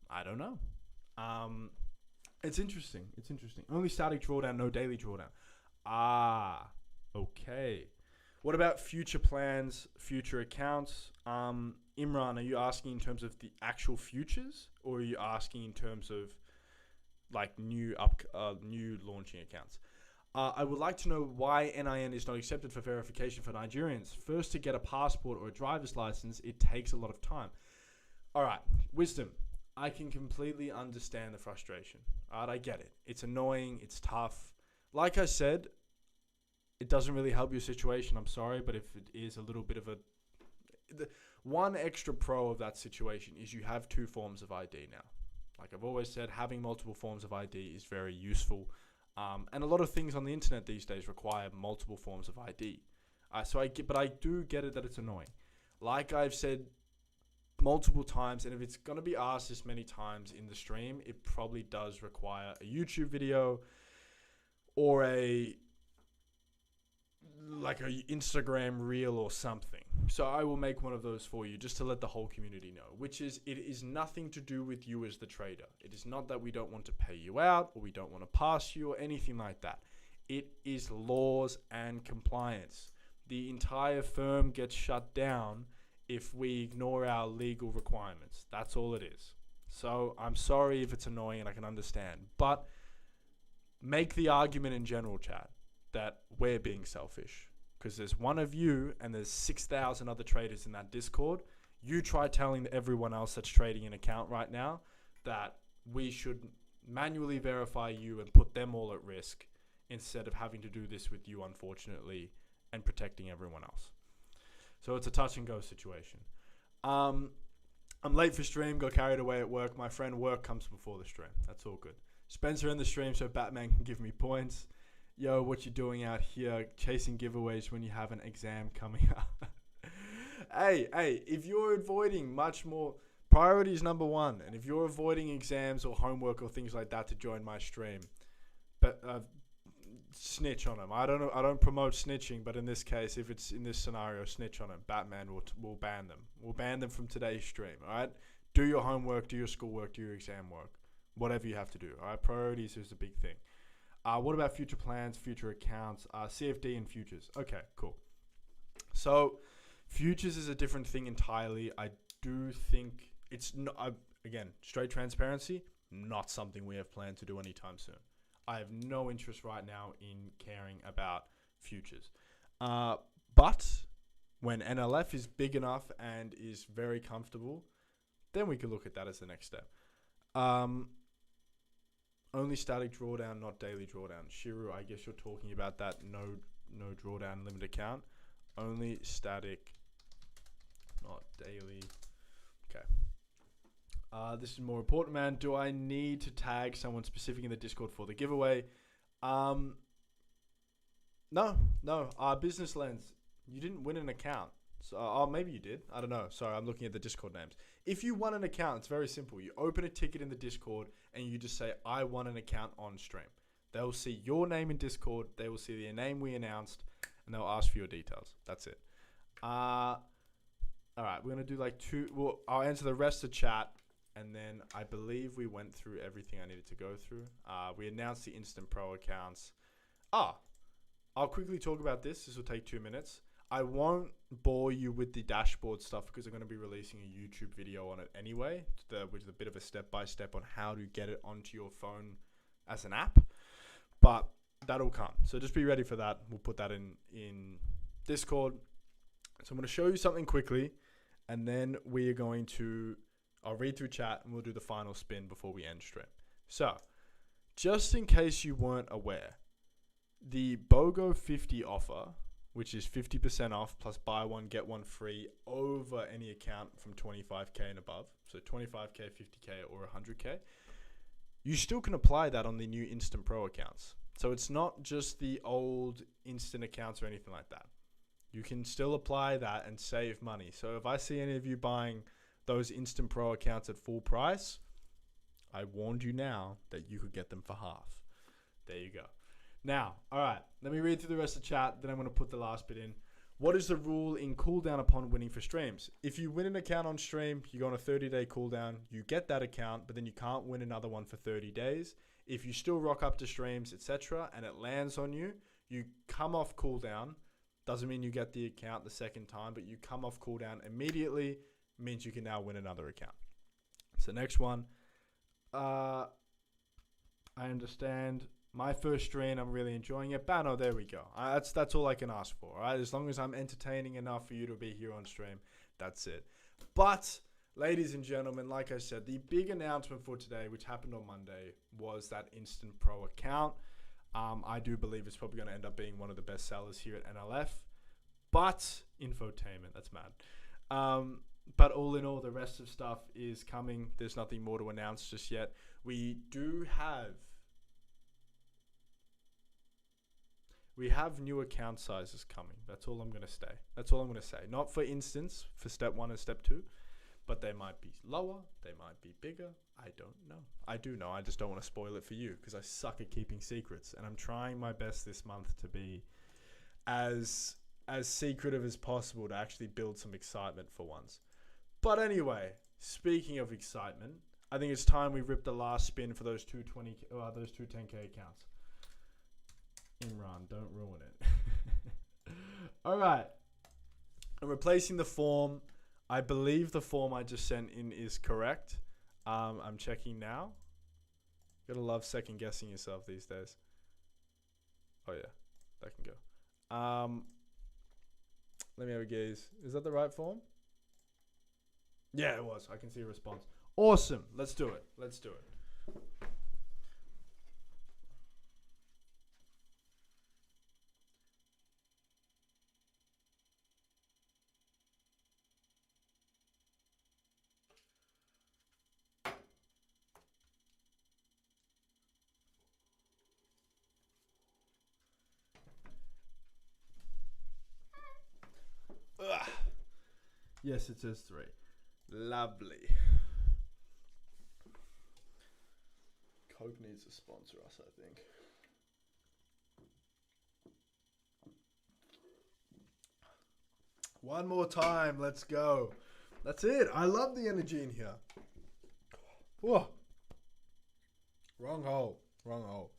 I don't know. It's interesting. It's interesting. Only static drawdown, no daily drawdown. Ah, okay. What about future plans, future accounts? Imran, are you asking in terms of the actual futures, or are you asking in terms of like new launching accounts? I would like to know why NIN is not accepted for verification for Nigerians. First, to get a passport or a driver's license, it takes a lot of time. All right, wisdom. I can completely understand the frustration. All right, I get it. It's annoying. It's tough. Like I said, it doesn't really help your situation. I'm sorry, but if it is a little bit of the one extra pro of that situation is you have two forms of ID now. Like I've always said, having multiple forms of ID is very useful. And a lot of things on the internet these days require multiple forms of ID. But I do get it that it's annoying. Like I've said multiple times, and if it's going to be asked this many times in the stream, it probably does require a YouTube video or a Instagram reel or something. So I will make one of those for you just to let the whole community know, which is it is nothing to do with you as the trader. It is not that we don't want to pay you out or we don't want to pass you or anything like that. It is laws and compliance. The entire firm gets shut down if we ignore our legal requirements. That's all it is. So I'm sorry if it's annoying and I can understand, but make the argument in general, chat, that we're being selfish because there's one of you and there's 6,000 other traders in that Discord. You try telling everyone else that's trading an account right now that we should manually verify you and put them all at risk instead of having to do this with you, unfortunately, and protecting everyone else. So it's a touch and go situation. I'm late for stream, got carried away at work. My friend, work comes before the stream. That's all good. Spencer in the stream so Batman can give me points. Yo, what you doing out here chasing giveaways when you have an exam coming up? hey, if you're avoiding much more, priority is number one. And if you're avoiding exams or homework or things like that to join my stream, but snitch on them. I don't promote snitching, but in this case, if it's in this scenario, snitch on them. Batman will ban them. We'll ban them from today's stream, all right? Do your homework, do your schoolwork, do your exam work. Whatever you have to do, all right? Priorities is a big thing. What about future plans, future accounts, CFD and futures? Okay, cool. So futures is a different thing entirely. I do think it's not, again, straight transparency, not something we have planned to do anytime soon. I have no interest right now in caring about futures. But when NLF is big enough and is very comfortable, then we could look at that as the next step. Only static drawdown, not daily drawdown. Shiru, I guess you're talking about that no drawdown limit account. Only static, not daily. Okay. This is more important, man. Do I need to tag someone specific in the Discord for the giveaway? No. Business Lens, you didn't win an account. So, maybe you did. I don't know. Sorry, I'm looking at the Discord names. If you won an account, it's very simple. You open a ticket in the Discord and you just say, I won an account on stream. They'll see your name in Discord. They will see the name we announced and they'll ask for your details. That's it. All right, we're going to do like two. Well, I'll answer the rest of chat. And then I believe we went through everything I needed to go through. We announced the Instant Pro accounts. I'll quickly talk about this. This will take 2 minutes. I won't bore you with the dashboard stuff because I'm going to be releasing a YouTube video on it anyway, which is a bit of a step-by-step on how to get it onto your phone as an app. But that'll come. So just be ready for that. We'll put that in Discord. So I'm going to show you something quickly, and then we are going to... I'll read through chat and we'll do the final spin before we end stream. So, just in case you weren't aware, the BOGO 50 offer, which is 50% off plus buy one, get one free over any account from 25K and above, so 25K, 50K or 100K, you still can apply that on the new Instant Pro accounts. So it's not just the old instant accounts or anything like that. You can still apply that and save money. So if I see any of you buying those Instant Pro accounts at full price, I warned you now that you could get them for half. There you go. Now, all right, let me read through the rest of the chat, then I'm going to put the last bit in. What is the rule in cooldown upon winning for streams? If you win an account on stream, you go on a 30-day cooldown, you get that account, but then you can't win another one for 30 days. If you still rock up to streams, etc., and it lands on you, you come off cooldown. Doesn't mean you get the account the second time, but you come off cooldown immediately, means you can now win another account. So next one, I understand. My first stream, I'm really enjoying it. Bano, there we go. That's all I can ask for. All right, as long as I'm entertaining enough for you to be here on stream, that's it. But ladies and gentlemen, like I said, the big announcement for today, which happened on Monday, was that Instant Pro account. I do believe it's probably going to end up being one of the best sellers here at NLF. But infotainment, that's mad. But all in all, the rest of stuff is coming. There's nothing more to announce just yet. We have new account sizes coming. That's all I'm going to say. That's all I'm going to say. Not for instance, for step 1 and step 2, but they might be lower. They might be bigger. I don't know. I do know. I just don't want to spoil it for you because I suck at keeping secrets. And I'm trying my best this month to be as secretive as possible to actually build some excitement for once. But anyway, speaking of excitement, I think it's time we rip the last spin for those two 10K accounts. Imran, don't ruin it. All right. I'm replacing the form. I believe the form I just sent in is correct. I'm checking now. Gotta love second guessing yourself these days. Oh yeah, that can go. Let me have a gaze. Is that the right form? Yeah, it was. I can see a response. Awesome. Let's do it. Let's do it. Ugh. Yes, it says 3. Lovely. Coke needs to sponsor us, I think. One more time. Let's go. That's it. I love the energy in here. Whoa. Wrong hole. Wrong hole.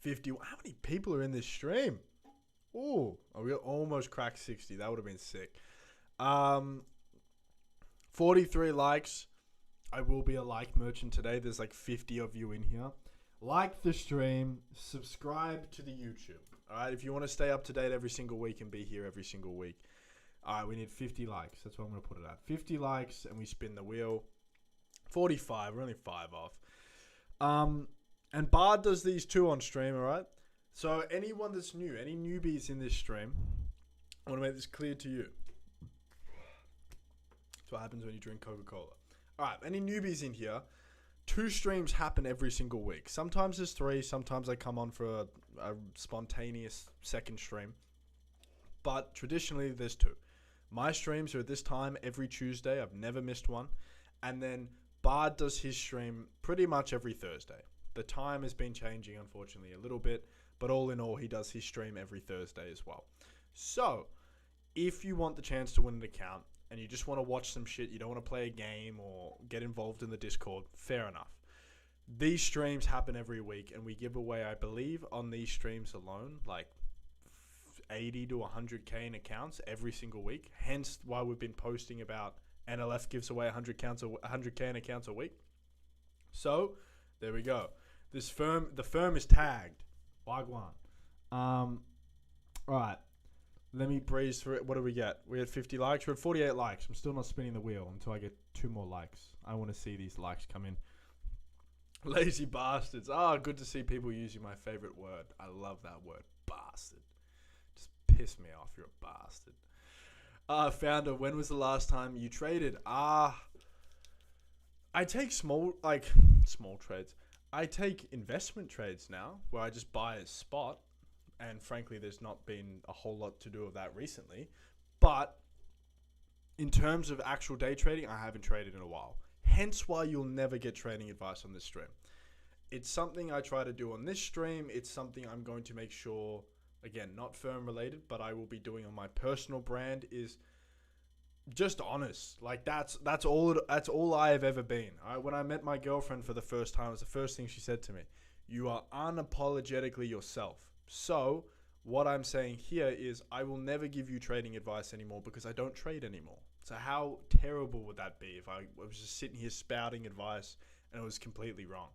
50. How many people are in this stream? Ooh, we almost cracked 60. That would have been sick. 43 likes. I will be a like merchant today. There's like 50 of you in here. Like the stream. Subscribe to the YouTube. All right, if you want to stay up to date every single week and be here every single week. All right, we need 50 likes. That's what I'm going to put it at. 50 likes and we spin the wheel. 45. We're only 5 off. And Bard does these too on stream, all right? So anyone that's new, any newbies in this stream, I want to make this clear to you. That's what happens when you drink Coca-Cola. All right, any newbies in here, 2 streams happen every single week. Sometimes there's 3. Sometimes I come on for a spontaneous second stream. But traditionally, there's 2. My streams are at this time every Tuesday. I've never missed one. And then Bard does his stream pretty much every Thursday. The time has been changing, unfortunately, a little bit. But all in all, he does his stream every Thursday as well. So, if you want the chance to win an account and you just want to watch some shit, you don't want to play a game or get involved in the Discord, fair enough. These streams happen every week and we give away, I believe, on these streams alone, like 80 to 100k in accounts every single week. Hence why we've been posting about NLF gives away 100k in accounts a week. So, there we go. The firm is tagged. Wagwan. Alright. Let me breeze through it. What do we get? We had 50 likes. We're at 48 likes. I'm still not spinning the wheel until I get 2 more likes. I want to see these likes come in. Lazy bastards. Good to see people using my favorite word. I love that word. Bastard. Just piss me off. You're a bastard. Founder, when was the last time you traded? I take small trades. I take investment trades now where I just buy a spot, and frankly there's not been a whole lot to do with that recently, but in terms of actual day trading, I haven't traded in a while, hence why you'll never get trading advice on this stream. It's something I try to do on this stream. It's something I'm going to make sure, again, not firm related, but I will be doing on my personal brand, is just honest. Like that's all I have ever been. When I met my girlfriend for the first time, it was the first thing she said to me. You are unapologetically yourself. So what I'm saying here is I will never give you trading advice anymore because I don't trade anymore. So how terrible would that be if I was just sitting here spouting advice and it was completely wrong?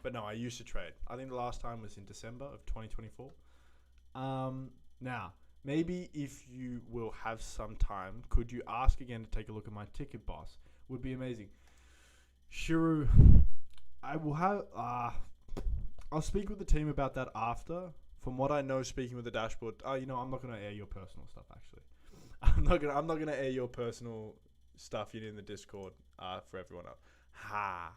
But no, I used to trade. I think the last time was in December of 2024. Now, maybe if you will have some time, could you ask again to take a look at my ticket, boss? Would be amazing. Shiru, I will have... I'll speak with the team about that after. From what I know, speaking with the dashboard... I'm not going to air your personal stuff, actually. I'm not gonna air your personal stuff in the Discord for everyone else. Ha.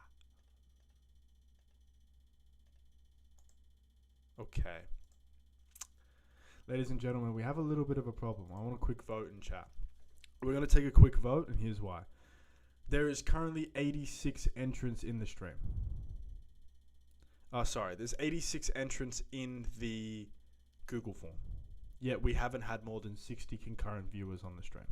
Okay. Ladies and gentlemen, we have a little bit of a problem. I want a quick vote in chat. We're going to take a quick vote, and here's why. There is currently 86 entrants in the stream. There's 86 entrants in the Google form. Yet we haven't had more than 60 concurrent viewers on the stream.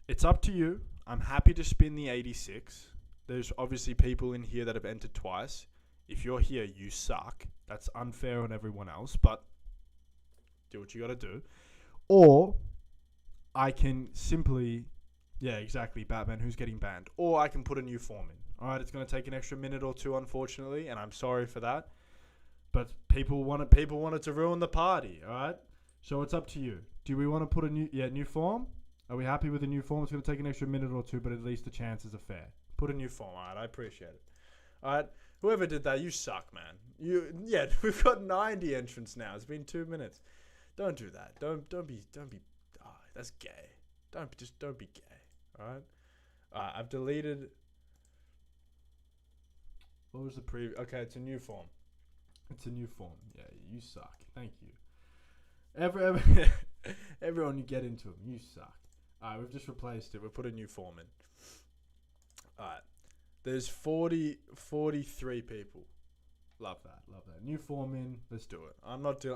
It's up to you. I'm happy to spin the 86. There's obviously people in here that have entered twice. If you're here, you suck. That's unfair on everyone else, but do what you gotta do. Or I can simply, yeah, exactly, Batman, who's getting banned. Or I can put a new form in. All right, it's gonna take an extra minute or two, unfortunately, and I'm sorry for that. But people wanted to ruin the party. All right. So it's up to you. Do we want to put a new form? Are we happy with the new form? It's going to take an extra minute or two, but at least the chances are fair. Put a new form. All right, I appreciate it. All right, whoever did that, you suck, man. We've got 90 entrants now. It's been 2 minutes. Don't do that. Don't be. Oh, that's gay. Don't be gay. All right. I've deleted. What was the previous? Okay, it's a new form. It's a new form. Yeah, you suck. Thank you. Everyone you get into them, you suck. Alright, we've just replaced it. We've put a new form in. Alright. There's 43 people. Love that. New form in. Let's do it. I'm not doing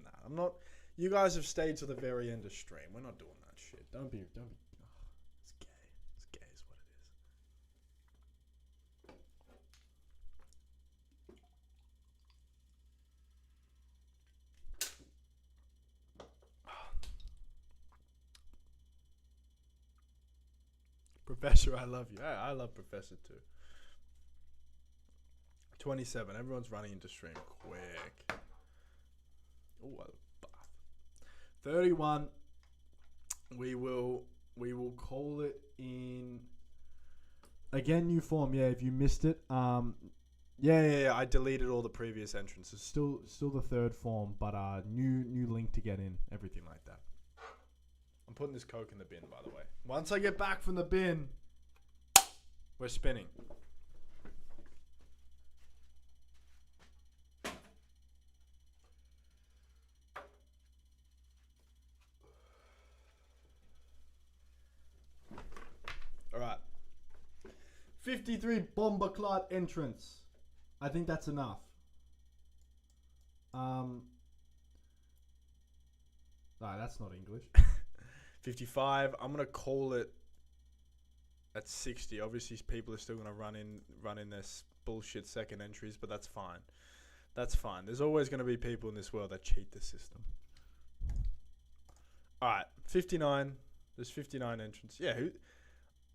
that. You guys have stayed to the very end of stream. We're not doing that shit. Don't be. Oh, it's gay. It's gay is what it is. Professor, I love you. I love Professor too. 27. Everyone's running into stream quick. Oh, I love bath. 31. We will call it in. Again, new form. Yeah, if you missed it. Yeah. I deleted all the previous entrances. Still the third form, but new link to get in. Everything like that. I'm putting this Coke in the bin, by the way. Once I get back from the bin, we're spinning. All right. 53 bomber clot entrants. I think that's enough. That's not English. 55. I'm gonna call it at 60. Obviously, people are still gonna run in this bullshit second entries, but that's fine. That's fine. There's always gonna be people in this world that cheat the system. All right, 59. There's 59 entrants. Yeah.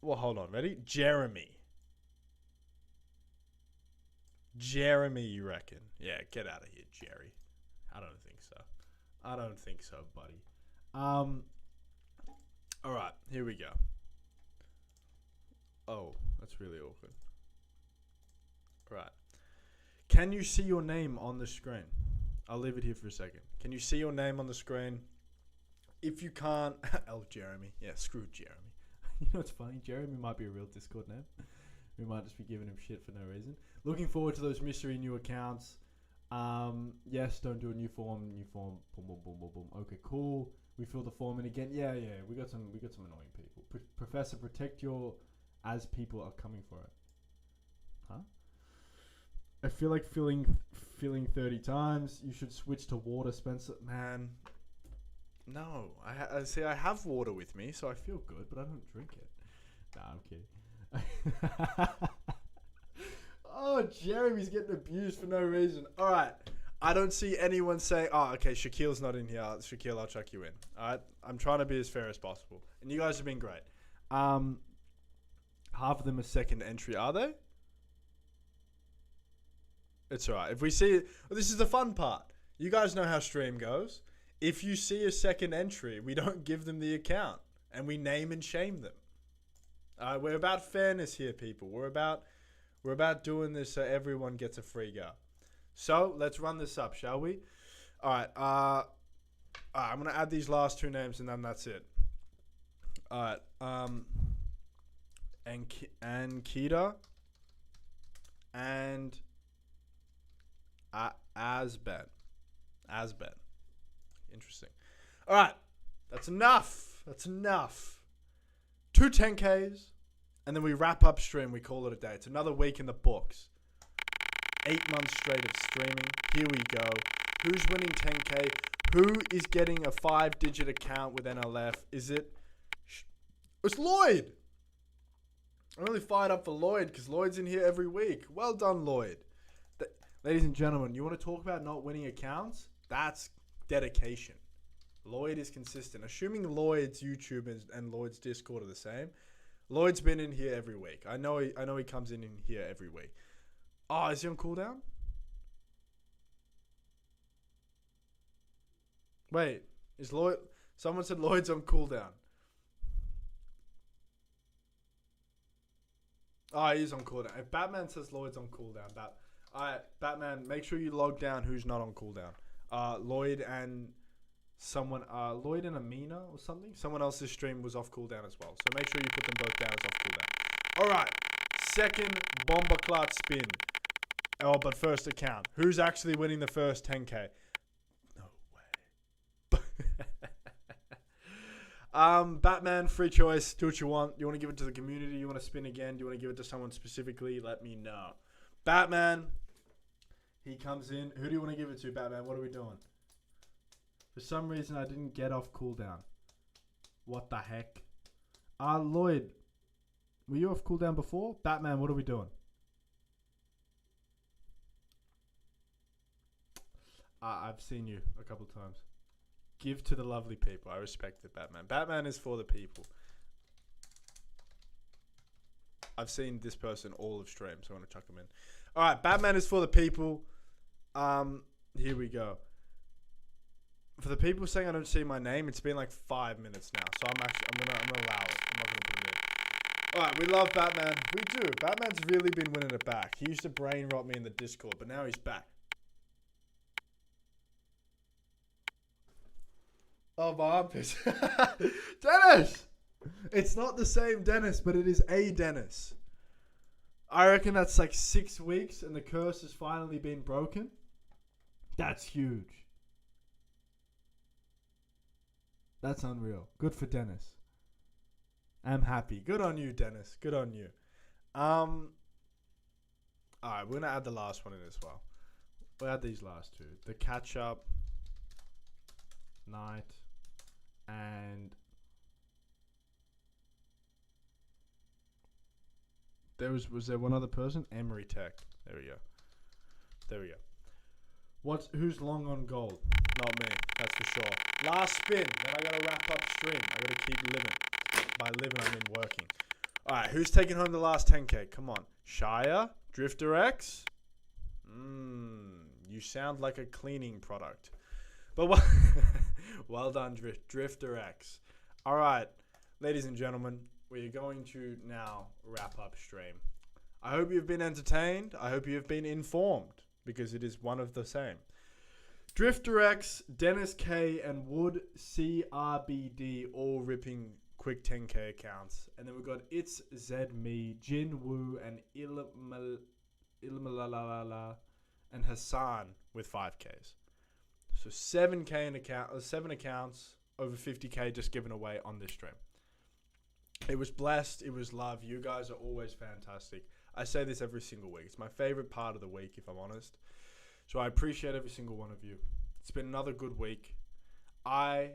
Well, hold on. Ready? Jeremy, you reckon? Yeah, get out of here, Jerry. I don't think so, buddy. All right, here we go. Oh, that's really awkward. All right. Can you see your name on the screen? I'll leave it here for a second. Can you see your name on the screen? If you can't, Jeremy. Yeah, screw Jeremy. You know what's funny? Jeremy might be a real Discord name. We might just be giving him shit for no reason. Looking forward to those mystery new accounts. Yes, don't do a new form. Boom, boom, boom, boom, boom. Okay, cool. We fill the form in again. Yeah. We got some annoying people. Professor, protect your as people are coming for it. Huh? I feel like filling 30 times. You should switch to water, Spencer. Man, No, I see. I have water with me, so I feel good, but I don't drink it. Nah, I'm kidding. Oh, Jeremy's getting abused for no reason. All right. I don't see anyone say, oh, okay, Shaquille's not in here. Shaquille, I'll chuck you in. All right. I'm trying to be as fair as possible. And you guys have been great. Half of them are second entry, are they? It's all right. If we see it, well, this is the fun part. You guys know how stream goes. If you see a second entry, we don't give them the account. And we name and shame them. We're about fairness here, people. We're about doing this so everyone gets a free go. So let's run this up, shall we? All right. I'm gonna add these last two names and then that's it. All right. Ankita and Asben. Interesting. All right. That's enough. Two 10Ks. And then we wrap up stream. We call it a day. It's another week in the books. 8 months straight of streaming. Here we go. Who's winning 10K? Who is getting a 5-digit account with NLF? Is it? It's Lloyd. I'm really fired up for Lloyd because Lloyd's in here every week. Well done, Lloyd. Ladies and gentlemen, you want to talk about not winning accounts? That's dedication. Lloyd is consistent. Assuming Lloyd's YouTube and Lloyd's Discord are the same. Lloyd's been in here every week. I know he comes in here every week. Oh, is he on cooldown? Wait, is Lloyd... Someone said Lloyd's on cooldown. Oh, he's on cooldown. If Batman says Lloyd's on cooldown, alright, Batman, make sure you log down who's not on cooldown. Lloyd and Lloyd and Amina or something. Someone else's stream was off cooldown as well. So make sure you put them both down as off cooldown. Alright, second Bomber Clot spin. Oh, but first account. Who's actually winning the first 10K? No way. Batman, free choice. Do what you want. You want to give it to the community? You want to spin again? Do you want to give it to someone specifically? Let me know. Batman, he comes in. Who do you want to give it to, Batman? What are we doing? For some reason, I didn't get off cooldown. What the heck? Lloyd, were you off cooldown before? Batman, what are we doing? I've seen you a couple times. Give to the lovely people. I respect it, Batman. Batman is for the people. I've seen this person all of stream, so I want to chuck him in. All right, Batman is for the people. Here we go. For the people saying I don't see my name, it's been like 5 minutes now, so I'm gonna allow it. I'm not gonna put it in. All right, we love Batman. We do. Batman's really been winning it back. He used to brain rot me in the Discord, but now he's back. Oh, my armpits. Dennis! It's not the same Dennis, but it is a Dennis. I reckon that's like 6 weeks and the curse has finally been broken. That's huge. That's unreal. Good for Dennis. I'm happy. Good on you, Dennis. Good on you. Alright, we're going to add the last one in as well. We'll add these last two. The catch-up, night, and was there one other person? Emery Tech. There we go. Who's long on gold? Not me, that's for sure. Last spin, then I gotta wrap up stream. I gotta keep living. By living, I mean working. Alright, who's taking home the last 10K? Come on. Shire? Drifter X? You sound like a cleaning product. But well done, Drifter X. Alright, ladies and gentlemen, we are going to now wrap up stream. I hope you've been entertained. I hope you've been informed, because it is one of the same. Drifter X, Dennis K, and Wood CRBD all ripping quick 10K accounts. And then we've got It's Zed Me, Jin Woo, and Ilmalalala, and Hassan with 5Ks. So 7K in account, 7 accounts, over 50K just given away on this stream. It was blessed. It was love. You guys are always fantastic. I say this every single week. It's my favorite part of the week, if I'm honest. So I appreciate every single one of you. It's been another good week. I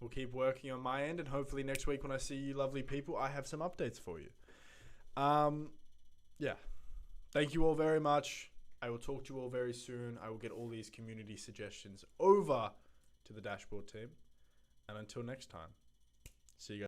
we'll keep working on my end, and hopefully next week when I see you lovely people, I have some updates for you. Yeah. Thank you all very much. I will talk to you all very soon. I will get all these community suggestions over to the dashboard team. And until next time, see you guys.